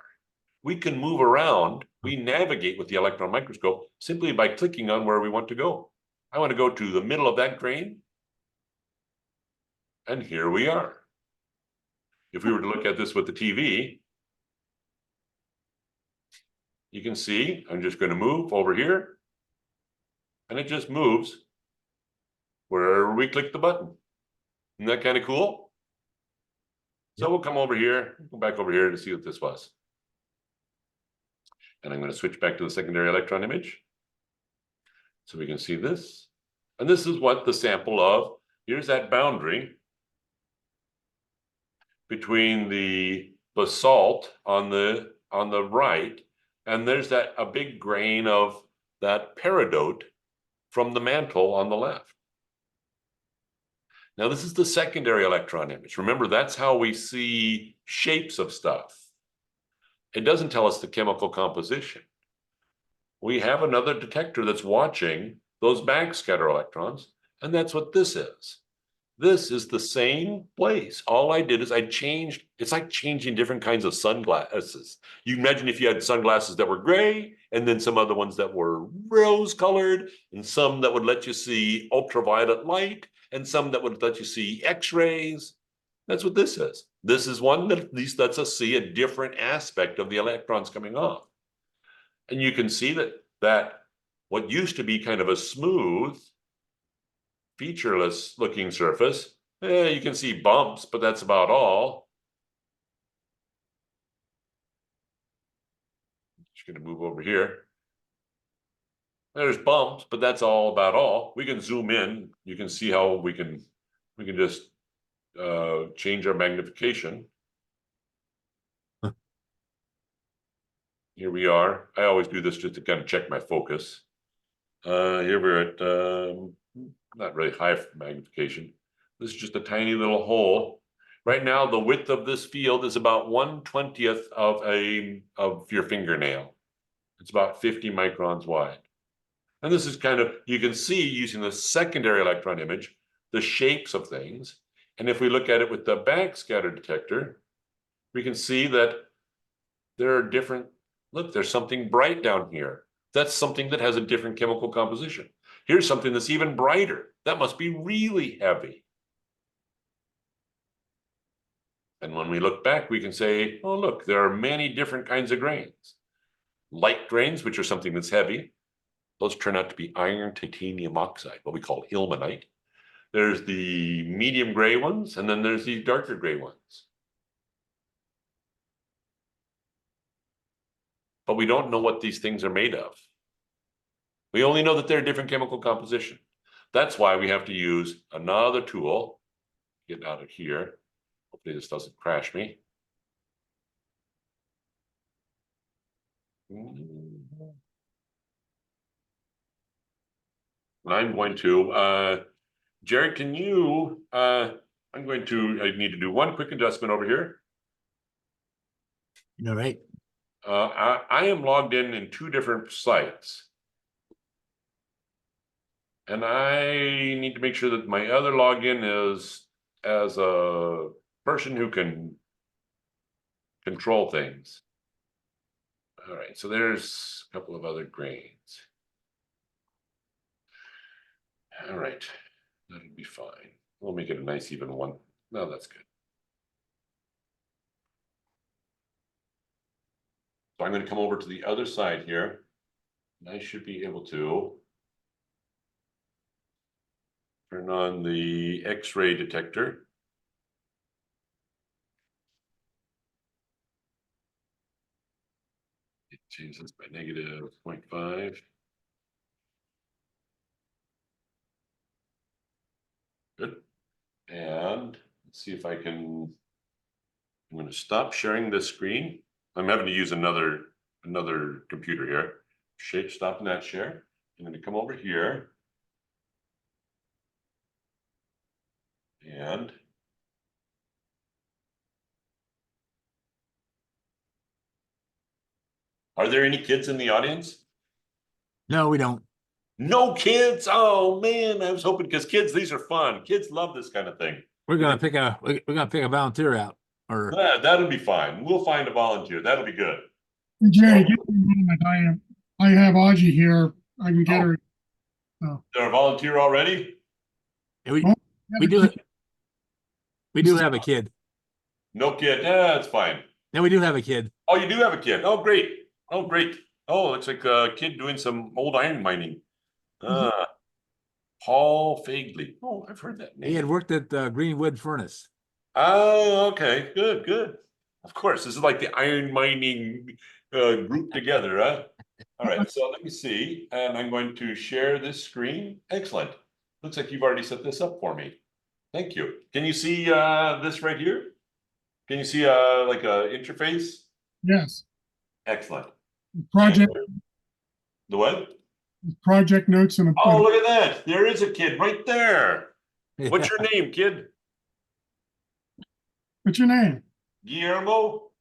We can move around. We navigate with the electron microscope simply by clicking on where we want to go. I want to go to the middle of that grain. And here we are. If we were to look at this with the TV, you can see I'm just going to move over here. And it just moves wherever we click the button. Isn't that kind of cool? So we'll come over here, go back over here to see what this was. And I'm going to switch back to the secondary electron image. So we can see this. And this is what the sample of, here's that boundary between the basalt on the right, and there's a big grain of that peridot from the mantle on the left. Now, this is the secondary electron image. Remember, that's how we see shapes of stuff. It doesn't tell us the chemical composition. We have another detector that's watching those backscatter electrons, and that's what this is. This is the same place. All I did is I changed, it's like changing different kinds of sunglasses. You imagine if you had sunglasses that were gray, and then some other ones that were rose colored, and some that would let you see ultraviolet light, and some that would let you see X-rays. That's what this is. This is one that at least lets us see a different aspect of the electrons coming off. And you can see that what used to be kind of a smooth, featureless looking surface, you can see bumps, but that's about all. Just going to move over here. There's bumps, but that's all about all. We can zoom in. You can see how we can just change our magnification. Here we are. I always do this just to kind of check my focus. Here we're at not really high magnification. This is just a tiny little hole. Right now, the width of this field is about 1/20th of your fingernail. It's about 50 microns wide. And this is kind of, you can see using the secondary electron image, the shapes of things. And if we look at it with the backscatter detector, we can see that there are different, look, there's something bright down here. That's something that has a different chemical composition. Here's something that's even brighter. That must be really heavy. And when we look back, we can say, oh, look, there are many different kinds of grains. Light grains, which are something that's heavy. Those turn out to be iron titanium oxide, what we call ilmenite. There's the medium gray ones, and then there's the darker gray ones. But we don't know what these things are made of. We only know that they're a different chemical composition. That's why we have to use another tool. Get out of here. Hopefully this doesn't crash me. I'm going to, Jared, can you, I need to do one quick adjustment over here. All right. I am logged in 2 different sites. And I need to make sure that my other login is as a person who can control things. All right, so there's a couple of other grains. All right, that'll be fine. We'll make it a nice even one. No, that's good. So I'm going to come over to the other side here, and I should be able to turn on the X-ray detector. Change this by negative 0.5. Good. And let's see if I can. I'm going to stop sharing this screen. I'm having to use another computer here. Stopping that share. I'm going to come over here. And are there any kids in the audience? No, we don't. No kids. Oh man, I was hoping, because kids, these are fun. Kids love this kind of thing. We're gonna pick a volunteer out. Or Yeah, that'll be fine. We'll find a volunteer. That'll be good. Hey, Jay, give me a moment. I have Audrey here. I can get Oh. her. Is there a volunteer already? we Oh, we do we do have a kid. No kid. Yeah, that's fine. Yeah, we do have a kid. Oh, you do have a kid. Oh, great. Oh, great. Oh, looks like a kid doing some old iron mining. Paul Fagley. Oh, I've heard that name. He had worked at Greenwood Furnace. Oh, okay. Good, good. Of course, this is like the iron mining group together, huh? All right, so let me see. And I'm going to share this screen. Excellent. Looks like you've already set this up for me. Thank you. Can you see this right here? Can you see like a interface? Yes. Excellent. Project The what? notes and Oh, look at that. There is a kid right there. What's your name, kid? What's your name? Guillermo?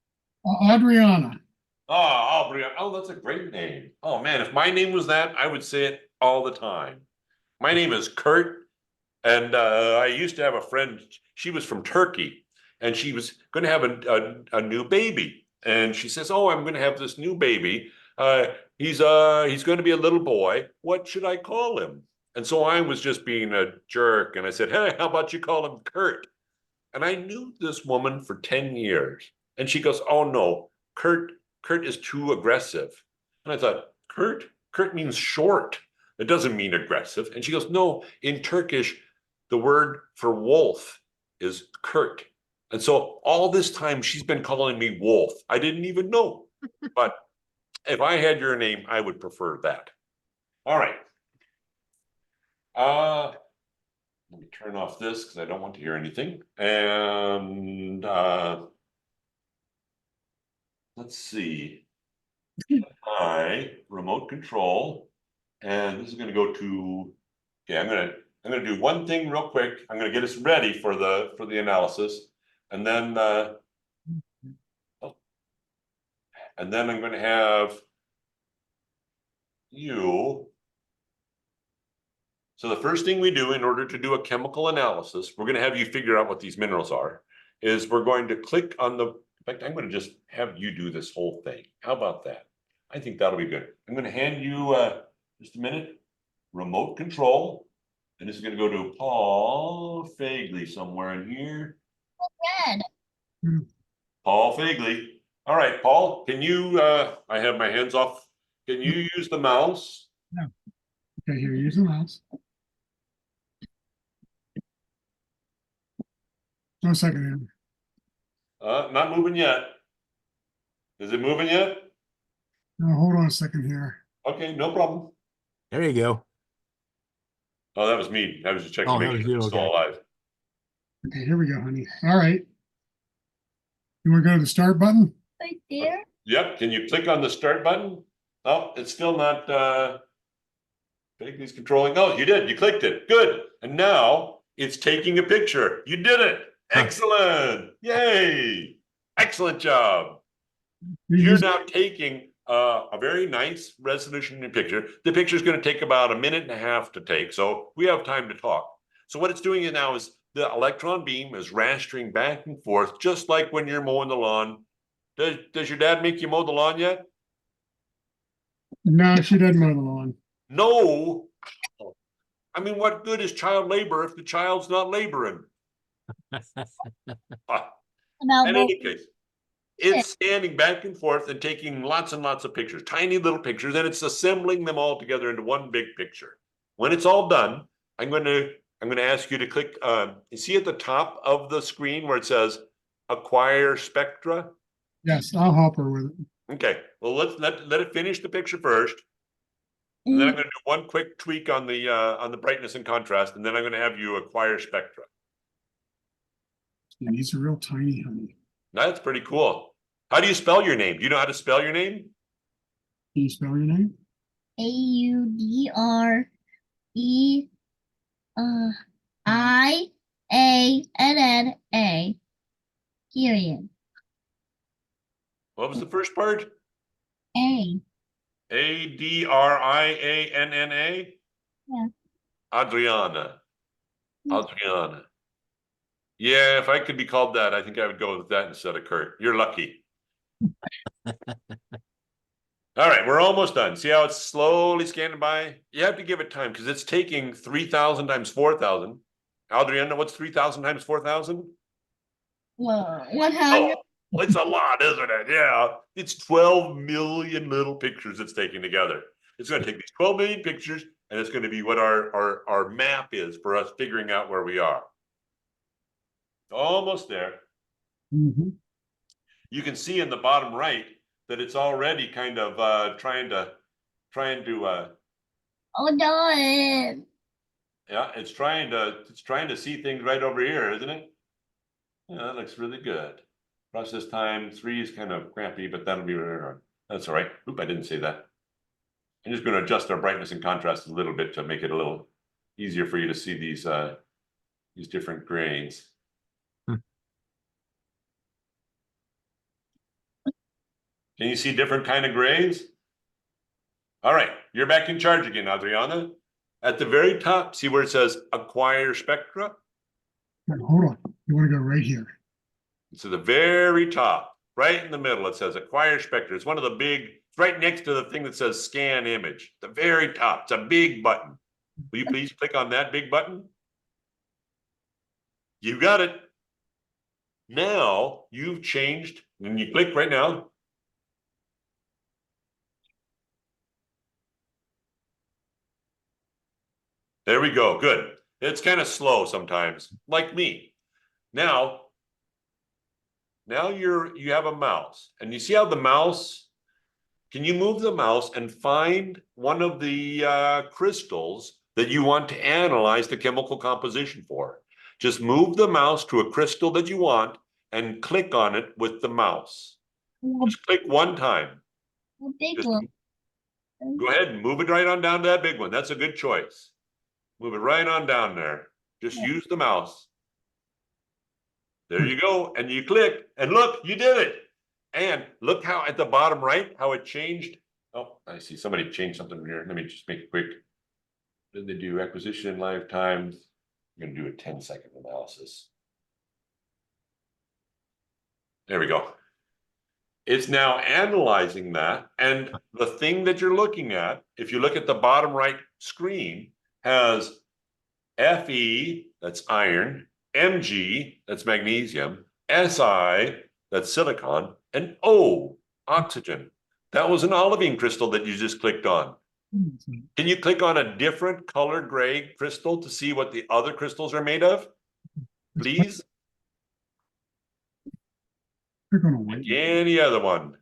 Adriana. Oh, Aubrey. Oh, that's a great name. Oh man, if my name was that, I would say it all the time. My name is Kurt, and I used to have a friend. She was from Turkey, and she was going to have a new baby. And she says, "Oh, I'm going to have this new baby. He's going to be a little boy. What should I call him?" And so I was just being a jerk, and I said, "Hey, how about you call him Kurt?" And I knew this woman for 10 years, and she goes, "Oh no, Kurt is too aggressive." And I thought, Kurt means short. It doesn't mean aggressive. And she goes, "No, in Turkish, the word for wolf is Kurt." And so all this time she's been calling me Wolf. I didn't even know. But if I had your name, I would prefer that. All right. Let me turn off this because I don't want to hear anything. And let's see. Remote control. And this is going to go to, okay, I'm going to do one thing real quick. I'm going to get us ready for the analysis. And then I'm going to have you. So the first thing we do in order to do a chemical analysis, we're going to have you figure out what these minerals are, is we're going to click on the, in fact, I'm going to just have you do this whole thing. How about that? I think that'll be good. I'm going to hand you just a minute, remote control, and this is going to go to Paul Fagley somewhere in here. Paul Fagley. All right, Paul, can you, I have my hands off. Can you use the mouse? Yeah. Okay, here, use the mouse. No second here. Not moving yet. Is it moving yet? No, hold on a second here. Okay, no problem. There you go. Oh, that was me. I was just checking Oh, to that make was sure you, it's still okay. alive. Okay, here we go, honey. All right. You want to go to the start button? Right there. Yep. Can you click on the start button? Oh, it's still not Fagley's controlling. Oh, you did. You clicked it. Good. And now it's taking a picture. You did it. Excellent. Yay. Excellent job. You're now taking a very nice resolution picture. The picture is going to take about a minute and a half to take, so we have time to talk. So what it's doing now is the electron beam is rastering back and forth, just like when you're mowing the lawn. Does your dad make you mow the lawn yet? No, she doesn't mow the lawn. No. I mean, what good is child labor if the child's not laboring? In any case, it's standing back and forth and taking lots and lots of pictures, tiny little pictures, and it's assembling them all together into one big picture. When it's all done, I'm going to ask you to click. You see at the top of the screen where it says "Acquire Spectra"? Yes, I'll help her with it. Okay, well, let's let it finish the picture first. And then I'm gonna do one quick tweak on the brightness and contrast, and then I'm gonna have you acquire spectra. And these are real tiny, honey. That's pretty cool. How do you spell your name? Do you know how to spell your name? Can you spell your name? Audre Ianna. Period. What was the first part? A. Adrianna? Yeah. Adriana. Yeah. Adriana. Yeah, if I could be called that, I think I would go with that instead of Kurt. You're lucky. All right, we're almost done. See how it's slowly scanning by? You have to give it time because it's taking 3,000 times 4,000. Adriana, what's 3,000 times 4,000? 100. Oh, it's a lot, isn't it? Yeah, it's 12 million little pictures it's taking together. It's going to take these 12 million pictures, and it's going to be what our map is for us figuring out where we are. Almost there. Mm-hmm. You can see in the bottom right that it's already kind of trying to Oh, darn. yeah, it's trying to see things right over here, isn't it? Yeah, that looks really good. Process time 3 is kind of crampy, but that'll be right. That's all right. Oop, I didn't say that. I'm just going to adjust our brightness and contrast a little bit to make it a little easier for you to see these different grains. Can you see different kind of grays? All right, you're back in charge again, Adriana. At the very top, see where it says acquire spectra? Hold on. You want to go right here. It's at the very top, right in the middle. It says acquire spectra. It's one of the big, it's right next to the thing that says scan image. The very top. It's a big button. Will you please click on that big button? You got it. Now you've changed, and you click right now. There we go. Good. It's kind of slow sometimes, like me. Now you have a mouse, and you see how the mouse, can you move the mouse and find one of the crystals that you want to analyze the chemical composition for? Just move the mouse to a crystal that you want and click on it with the mouse. Just click one time. A big Just one. go ahead and move it right on down to that big one. That's a good choice. Move it right on down there. Just use the mouse. There you go. And you click, and look, you did it. And look how at the bottom right, how it changed. Oh, I see somebody changed something here. Let me just make it quick. Then they do acquisition lifetimes. I'm going to do a 10-second analysis. There we go. It's now analyzing that. And the thing that you're looking at, if you look at the bottom right screen, has Fe, that's iron, Mg, that's magnesium, Si, that's silicon, and O, oxygen. That was an olivine crystal that you just clicked on. Can you click on a different colored gray crystal to see what the other crystals are made of? Please? Click on a white one. Any other one?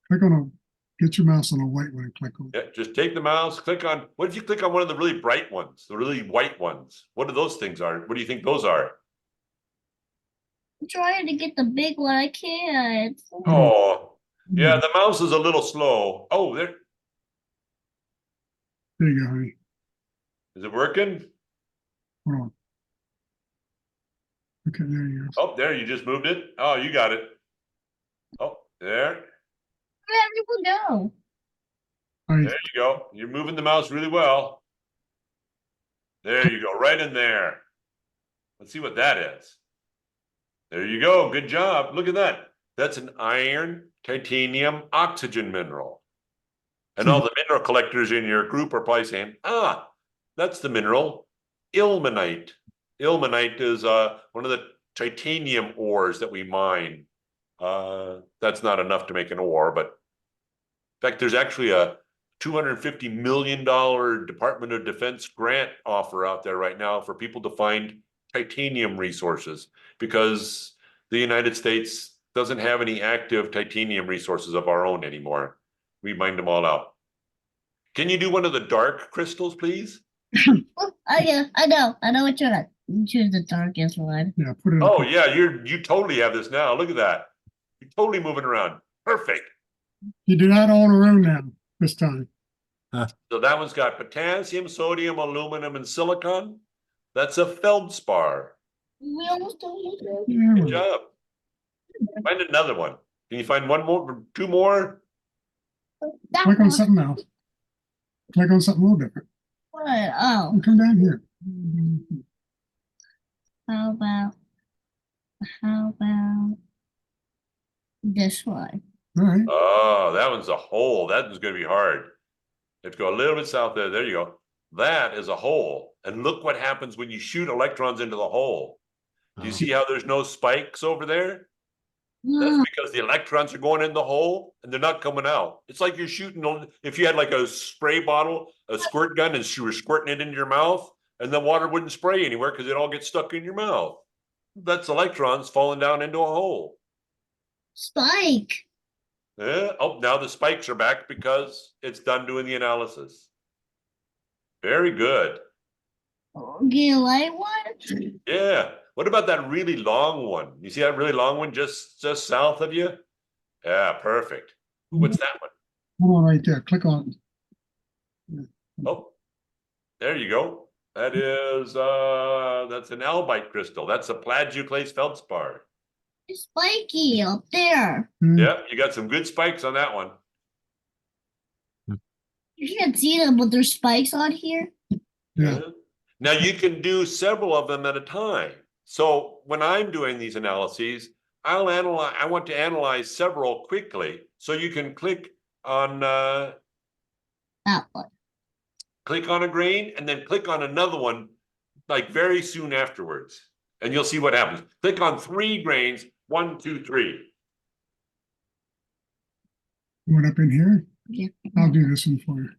Click on a, get your mouse on a white one and click on it. Yeah, just take the mouse, click on, what if you click on one of the really bright ones, the really white ones? What do those things are? What do you think those are? I'm trying to get the big one. I can't. Oh, yeah, the mouse is a little slow. Oh, there, There you go, honey. is it working? Hold on. Okay, there you go. Oh, there, you just moved it. Oh, you got it. Oh, there, Where did everyone go? All right. there you go. You're moving the mouse really well. There you go, right in there. Let's see what that is. There you go, good job. Look at that. That's an iron, titanium, oxygen mineral. And all the mineral collectors in your group are probably saying, ah, that's the mineral ilmenite. Ilmenite is one of the titanium ores that we mine. That's not enough to make an ore, but in fact, there's actually a $250 million Department of Defense grant offer out there right now for people to find titanium resources, because the United States doesn't have any active titanium resources of our own anymore. We mined them all out. Can you do one of the dark crystals, please? Oh, yeah, I know which one. Choose the darkest one. Yeah, put it. Oh yeah, you totally have this now. Look at that. You're totally moving around. Perfect. You do not own a room now this time. So that one's got potassium, sodium, aluminum, and silicon. That's a feldspar. We almost don't use Yeah, Good well, job. Find another one. Can you find one more, two more? that click on one. something else. Click on something a little different. What? Oh, And come down here. how about this one? All right. Oh, that one's a hole. That one's going to be hard. You have to go a little bit south there. There you go. That is a hole. And look what happens when you shoot electrons into the hole. Do you Oh. see how there's no spikes over there? That's Ah, because the electrons are going in the hole and they're not coming out. It's like you're shooting, if you had like a spray bottle, a squirt gun, and you were squirting it into your mouth, and the water wouldn't spray anywhere because it all gets stuck in your mouth. That's electrons falling down into a hole. Spike. Yeah. Oh, now the spikes are back because it's done doing the analysis. Very good. Get a light one? Yeah. What about that really long one? You see that really long one just south of you? Yeah, perfect. Ooh, what's that one? Hold on right there. Click on. Oh, there you go. That is that's an albite crystal. That's a plagioclase feldspar. It's spiky up there. Yeah, you got some good spikes on that one. You can't see them, but there's spikes on here. Yeah. Now you can do several of them at a time. So when I'm doing these analyses, I want to analyze several quickly. So you can click on That one. click on a grain and then click on another one like very soon afterwards. And you'll see what happens. Click on 3 grains, 1, 2, 3. You went up in here. Yeah. I'll do this one for you.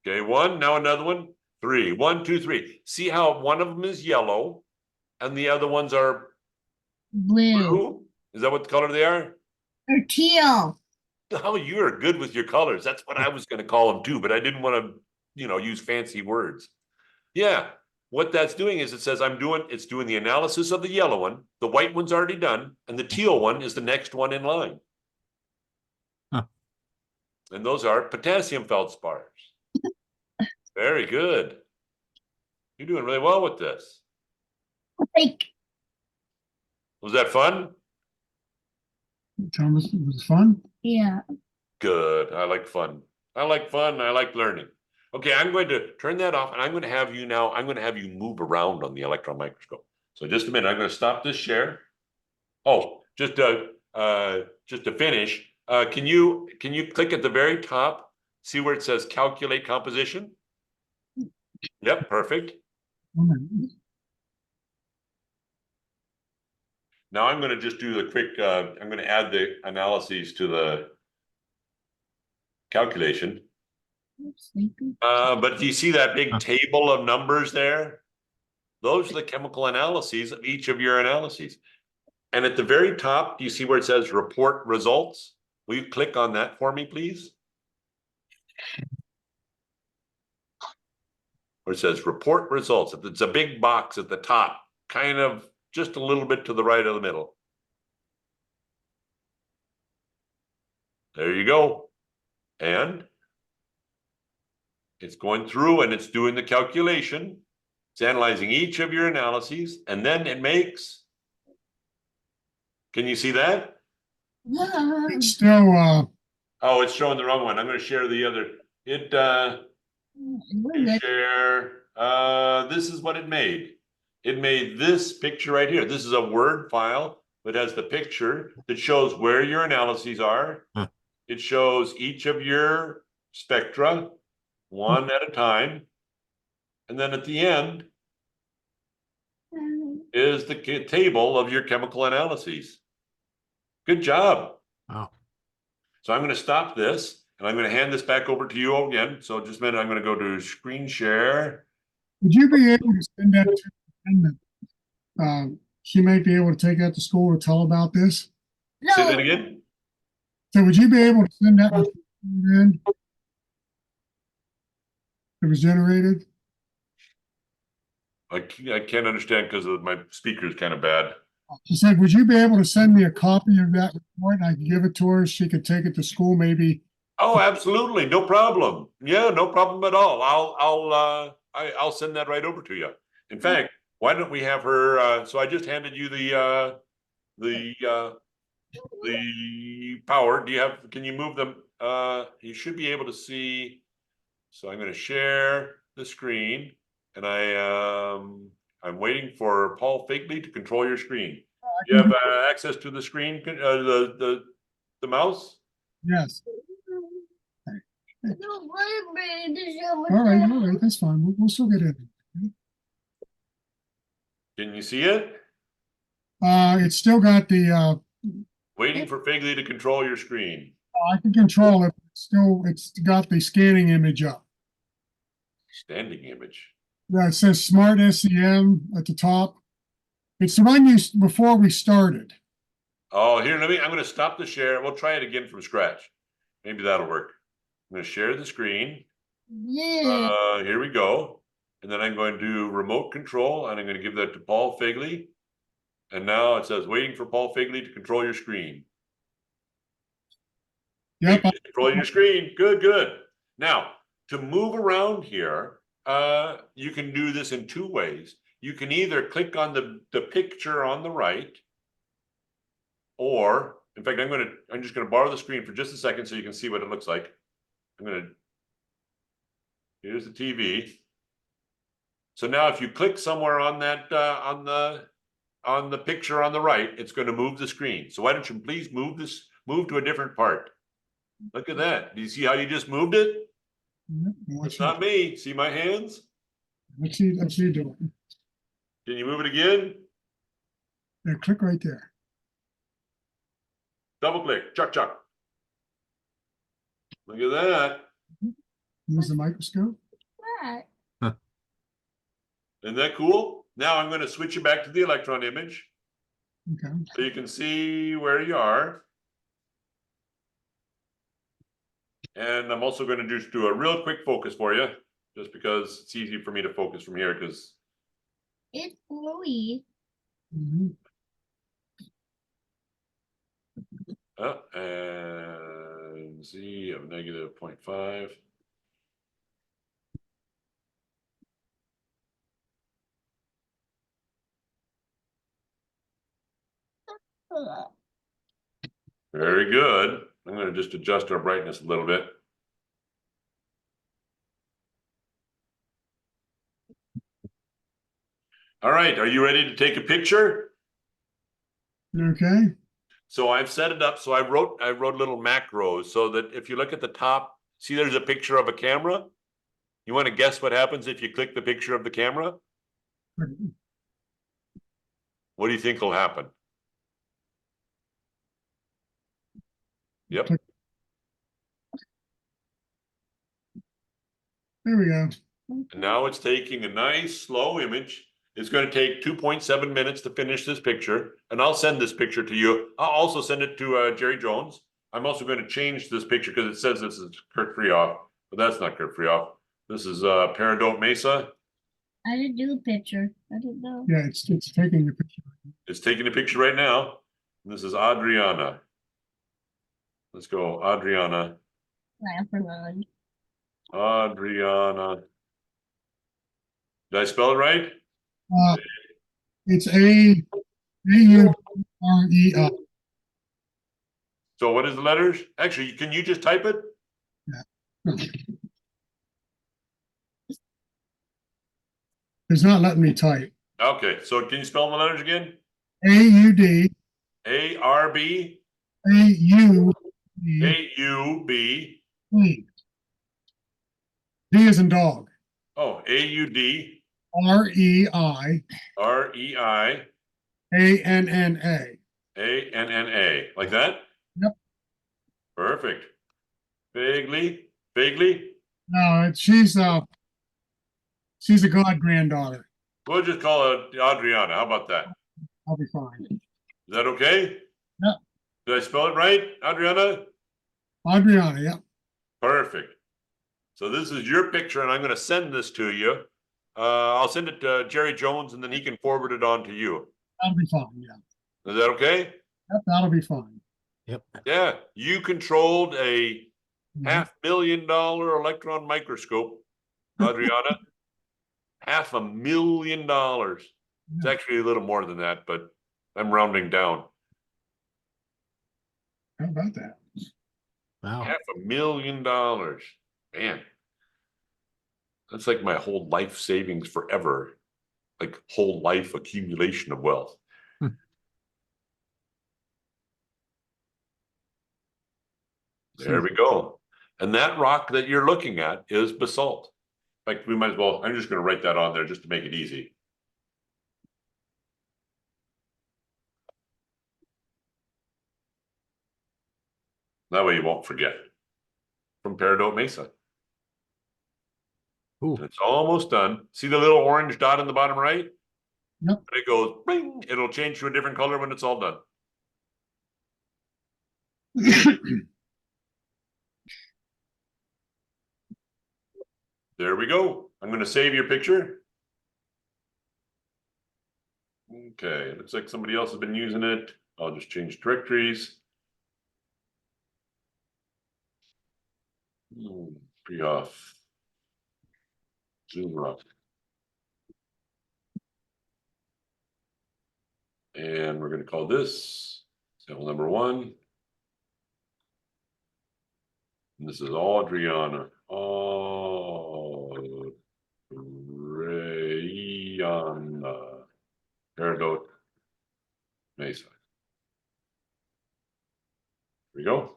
Okay, 1, now another one, 3, 1, 2, 3. See how one of them is yellow and the other ones are Blue. blue? Is that what the color they are? Or teal. Oh, you are good with your colors. That's what I was going to call them too, but I didn't want to, use fancy words. Yeah, what that's doing is it says it's doing the analysis of the yellow one. The white one's already done, and the teal one is the next one in line. Huh. And those are potassium feldspars. Very good. You're doing really well with this. Like, Was that fun? Thomas, it was fun. yeah. Good. I like fun. I like fun. I like learning. Okay, I'm going to turn that off and I'm going to have you move around on the electron microscope. So just a minute, I'm going to stop this share. Oh, just to finish, can you click at the very top, see where it says calculate composition? Yep, perfect. All right. Now I'm going to just do the quick, I'm going to add the analyses to the calculation. But do you see that big table of numbers there? Those are the chemical analyses of each of your analyses. And at the very top, do you see where it says report results? Will you click on that for me, please? Where it says report results. It's a big box at the top, kind of just a little bit to the right of the middle. There you go. And it's going through and it's doing the calculation. It's analyzing each of your analyses, and then it makes. Can you see that? It's still, Oh, it's showing the wrong one. I'm going to share the other. Share. This is what it made. It made this picture right here. This is a Word file that has the picture that shows where your analyses are. Huh. It shows each of your spectra, one at a time. And then at the end is the table of your chemical analyses. Good job. Wow. So I'm going to stop this and I'm going to hand this back over to you again. So just a minute, I'm going to go to screen share. would you be able to send that to Ken that, she might be able to take that to school or tell about this? Say that No. again? So would you be able to send that in? It was generated? I can't understand because my speaker is kind of bad. She said, would you be able to send me a copy of that report? And I could give it to her. She could take it to school, maybe. Oh, absolutely, no problem. Yeah, no problem at all. I'll send that right over to you. In fact, why don't we have her? So I just handed you the power. Do you have? Can you move them? You should be able to see. So I'm going to share the screen, and I'm waiting for Paul Figley to control your screen. Do you have access to the screen? The mouse? Yes. No, wait, All right, that's fine. We'll still get in. Can you see it? It's still got the, Waiting for Figley to control your screen. I can control it. It's got the scanning image up. Standing image. Yeah, it says Smart SEM at the top. It's the one you, before we started. Oh, here, I'm going to stop the share. We'll try it again from scratch. Maybe that'll work. I'm going to share the screen. Yeah. Here we go. And then I'm going to do remote control, and I'm going to give that to Paul Figley. And now it says waiting for Paul Figley to control your screen. Yep. Controlling your screen. Good, good. Now, to move around here, you can do this in two ways. You can either click on the picture on the right, or in fact, I'm just gonna borrow the screen for just a second so you can see what it looks like. Here's the TV. So now if you click somewhere on that on the picture on the right, it's going to move the screen. So why don't you please move to a different part? Look at that. Do you see how you just moved it? It's not me. See my hands? Let's see you do it. Can you move it again? Yeah, click right there. Double click. Chuck, chuck. Look at that. Use the microscope. What? Isn't that cool? Now I'm going to switch you back to the electron image Okay. so you can see where you are. And I'm also going to just do a real quick focus for you, just because it's easy for me to focus from here because It's glowy. Mhm. and Z of negative 0.5. Very good. I'm going to just adjust our brightness a little bit. All right, are you ready to take a picture? Okay. So I've set it up. So I wrote little macros so that if you look at the top, see there's a picture of a camera. You want to guess what happens if you click the picture of the camera? What do you think will happen? Yep. There we go. And now it's taking a nice slow image. It's going to take 2.7 minutes to finish this picture. And I'll send this picture to you. I'll also send it to Jerry Jones. I'm also going to change this picture because it says this is Kurt Friehauf, but that's not Kurt Friehauf. This is Paradont Mesa. I didn't do a picture. I didn't know. Yeah, it's taking the picture. It's taking a picture right now. And this is Adriana. Let's go, Adriana. Lamperlund. Adriana. Did I spell it right? It's A-U-R-E-I. So what is the letters? Actually, can you just type it? It's not letting me type. Okay, so can you spell the letters again? A-U-D. A-R-B. A-U-D. A-U-B. D. D as in dog. Oh, A-U-D. R-E-I. R-E-I. A-N-N-A. A-N-N-A. Like that? Yep. Perfect. Vaguely. Vaguely? No, she's a god granddaughter. We'll just call it Adriana. How about that? I'll be fine. Is that okay? Yep. Did I spell it right, Adriana? Adriana, yeah, Perfect. So this is your picture, and I'm going to send this to you. I'll send it to Jerry Jones, and then he can forward it on to you. that'll be fine, yeah. Is that okay? Yep, that'll be fine. Yep. Yeah, you controlled a Mhm. $500,000 electron microscope, Adriana. $500,000. It's Yeah. actually a little more than that, but I'm rounding down. How about that? Wow. $500,000. Man, that's like my whole life savings forever. Like whole life accumulation of wealth. Hmm. There we go. And that rock that you're looking at is basalt. In fact, we might as well, I'm just going to write that on there just to make it easy. That way you won't forget. From Peridot Mesa. Ooh. And it's almost done. See the little orange dot in the bottom right? Yep. And it goes, bing, it'll change to a different color when it's all done. There we go. I'm going to save your picture. Okay, looks like somebody else has been using it. I'll just change directories. Friehauf. Zoom rock. And we're going to call this sample number 1. And this is Adriana. Adriana. Peridot Mesa. Here we go.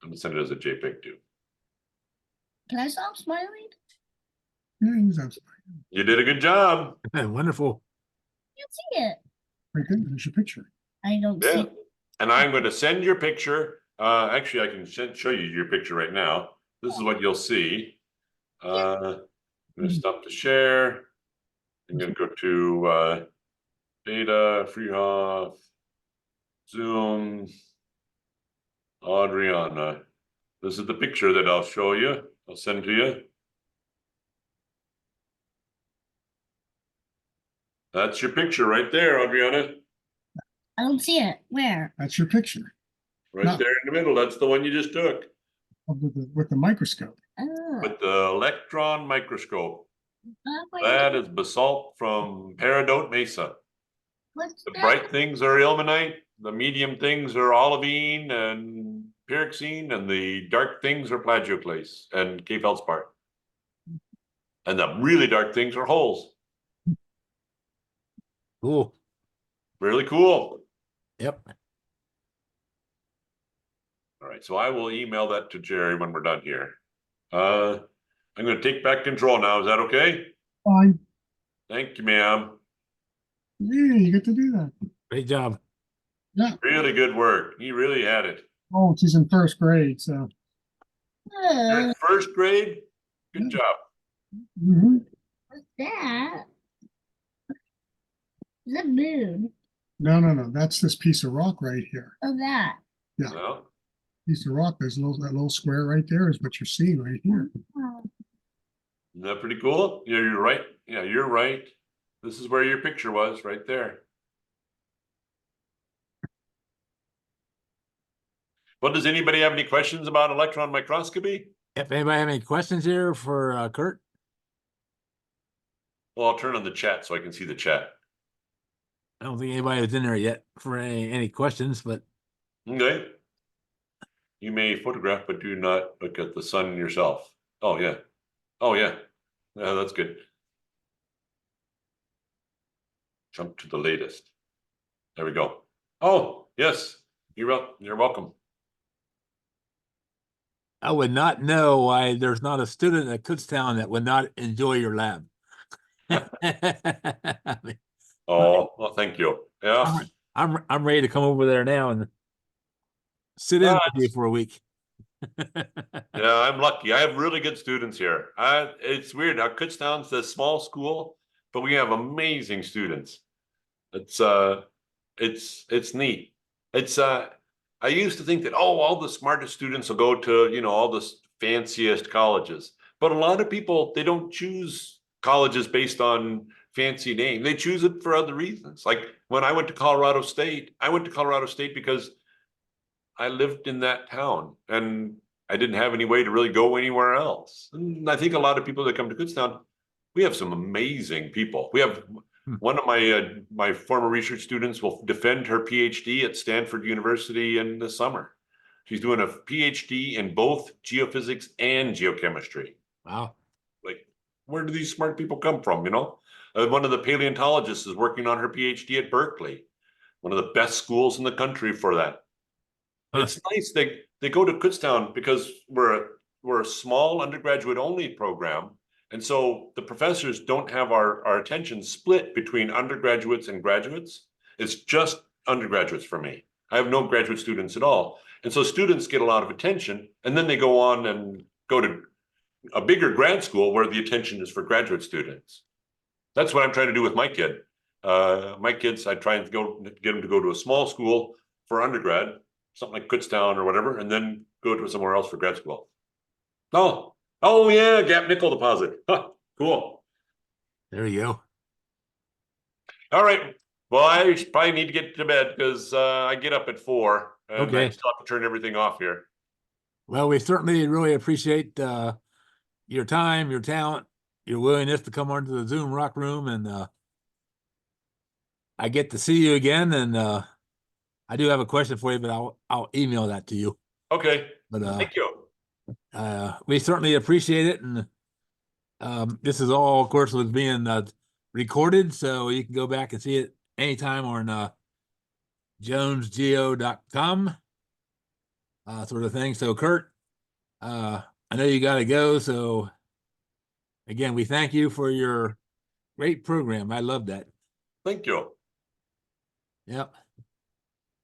I'm going to send it as a JPEG too. Can I stop smiling? Yeah, he's outside. You did a good job. Wonderful. I can't see it. Right there, there's your picture. I don't see Yeah. it. And I'm going to send your picture. Actually, I can show you your picture right now. This is what you'll see. I'm going to stop the share. I'm going to go to data, Friehauf, Zoom, Adriana. This is the picture that I'll show you. I'll send to you. That's your picture right there, Adriana. I don't see it. Where? That's your picture Right No. there in the middle. That's the one you just took with the microscope. Oh, with the electron microscope. where That is- is basalt from Peridot Mesa. what's The that? bright things are ilmenite, the medium things are olivine and pyroxene, and the dark things are plagioclase and K feldspar. And the really dark things are holes. Cool. Really cool. Yep. All right, so I will email that to Jerry when we're done here. I'm going to take back control now. Is that okay? Fine. Thank you, ma'am. Yeah, you get to do that. Great job. Yeah. Really good work. You really had it. Oh, she's in first grade, so. You're in first grade. Good Yeah. job. Mhm. What's that? The moon. No. That's this piece of rock right here. Oh, that. Yeah. Well, Piece of rock. There's that little square right there is what you're seeing right here. Oh, isn't that pretty cool? Yeah, you're right. Yeah, you're right. This is where your picture was, right there. Well, does anybody have any questions about electron microscopy? If anybody have any questions here for Kurt? Well, I'll turn on the chat so I can see the chat. I don't think anybody was in there yet for any questions, but Okay. You may photograph, but do not look at the sun yourself. Oh, yeah. Oh, yeah. Yeah, that's good. Jump to the latest. There we go. Oh, yes. You're welcome. I would not know why there's not a student at Kutztown that would not enjoy your lab. Oh, well, thank you. Yeah. I'm ready to come over there now and sit in with you for a week. Yeah, I'm lucky. I have really good students here. It's weird. Now, Kutztown's a small school, but we have amazing students. It's neat. I used to think that, oh, all the smartest students will go to, all the fanciest colleges. But a lot of people, they don't choose colleges based on fancy name. They choose it for other reasons. Like when I went to Colorado State, because I lived in that town and I didn't have any way to really go anywhere else. And I think a lot of people that come to Kutztown, we have some amazing people. We have one of my former research students will defend her PhD at Stanford University in the summer. She's doing a PhD in both geophysics and geochemistry. Wow. Like, where do these smart people come from, one of the paleontologists is working on her PhD at Berkeley, one of the best schools in the country for that. It's nice they go to Kutztown because we're a small undergraduate only program. And so the professors don't have our attention split between undergraduates and graduates. It's just undergraduates for me. I have no graduate students at all. And so students get a lot of attention, and then they go on and go to a bigger grad school where the attention is for graduate students. That's what I'm trying to do with my kid. My kids, I try and get them to go to a small school for undergrad, something like Kutztown or whatever, and then go to somewhere else for grad school. Oh yeah, Gap Nickel Deposit. Huh, cool. There you go. All right. Well, I probably need to get to bed because I get up at 4 and Okay. I still have to turn everything off here. Well, we certainly really appreciate your time, your talent, your willingness to come onto the Zoom Rock Room, and I get to see you again. And I do have a question for you, but I'll email that to you. Okay. But Thank you. we certainly appreciate it, and this is all, of course, was being recorded, so you can go back and see it anytime on jonesgeo.com, sort of thing. So, Kurt, I know you got to go, so again, we thank you for your great program. I love that. Thank you. Yep.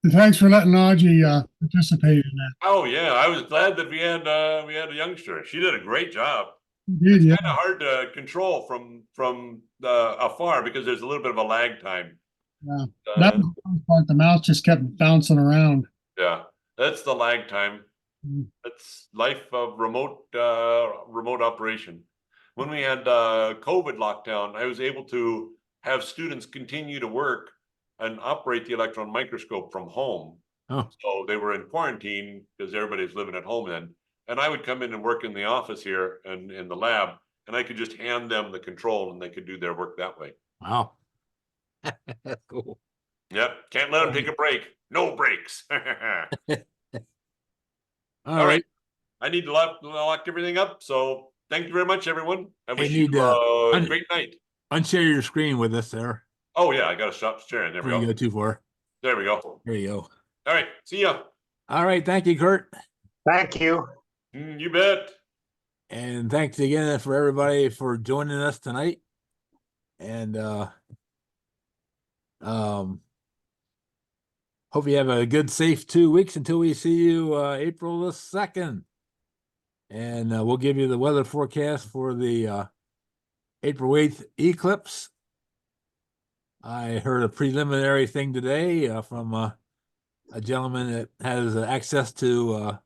And thanks for letting Audrey participate in that. Oh yeah, I was glad that we had a youngster. She did a great job. You did, It's yeah. kind of hard to control from afar because there's a little bit of a lag time. Yeah. That was the first part. The mouse just kept bouncing around. Yeah, that's the lag time. Mm. That's life of remote operation. When we had COVID lockdown, I was able to have students continue to work and operate the electron microscope from home. Oh. So they were in quarantine because everybody's living at home then. And I would come in and work in the office here and in the lab, and I could just hand them the control and they could do their work that way. Wow. That's cool. Yep. Can't let them take a break. No breaks. All right. I need to lock everything up. So thank you very much, everyone. I wish need you a to great night. Unshare your screen with us there. Oh yeah, I got to stop sharing. There we Before you go. go too far. There we go. There you go. All right. See ya. All right. Thank you, Kurt. Thank you. You bet. And thanks again for everybody for joining us tonight. And hope you have a good, safe 2 weeks until we see you April the 2nd. And we'll give you the weather forecast for the April 8th eclipse. I heard a preliminary thing today from a gentleman that has access to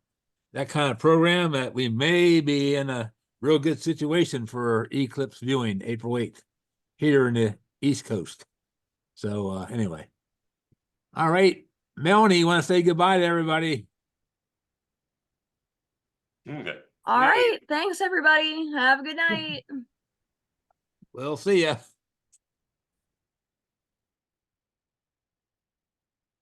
that kind of program, that we may be in a real good situation for eclipse viewing April 8th here in the East Coast. So anyway. All right. Melanie, you want to say goodbye to everybody? Okay. All right. Thanks, everybody. Have a good night. We'll see ya.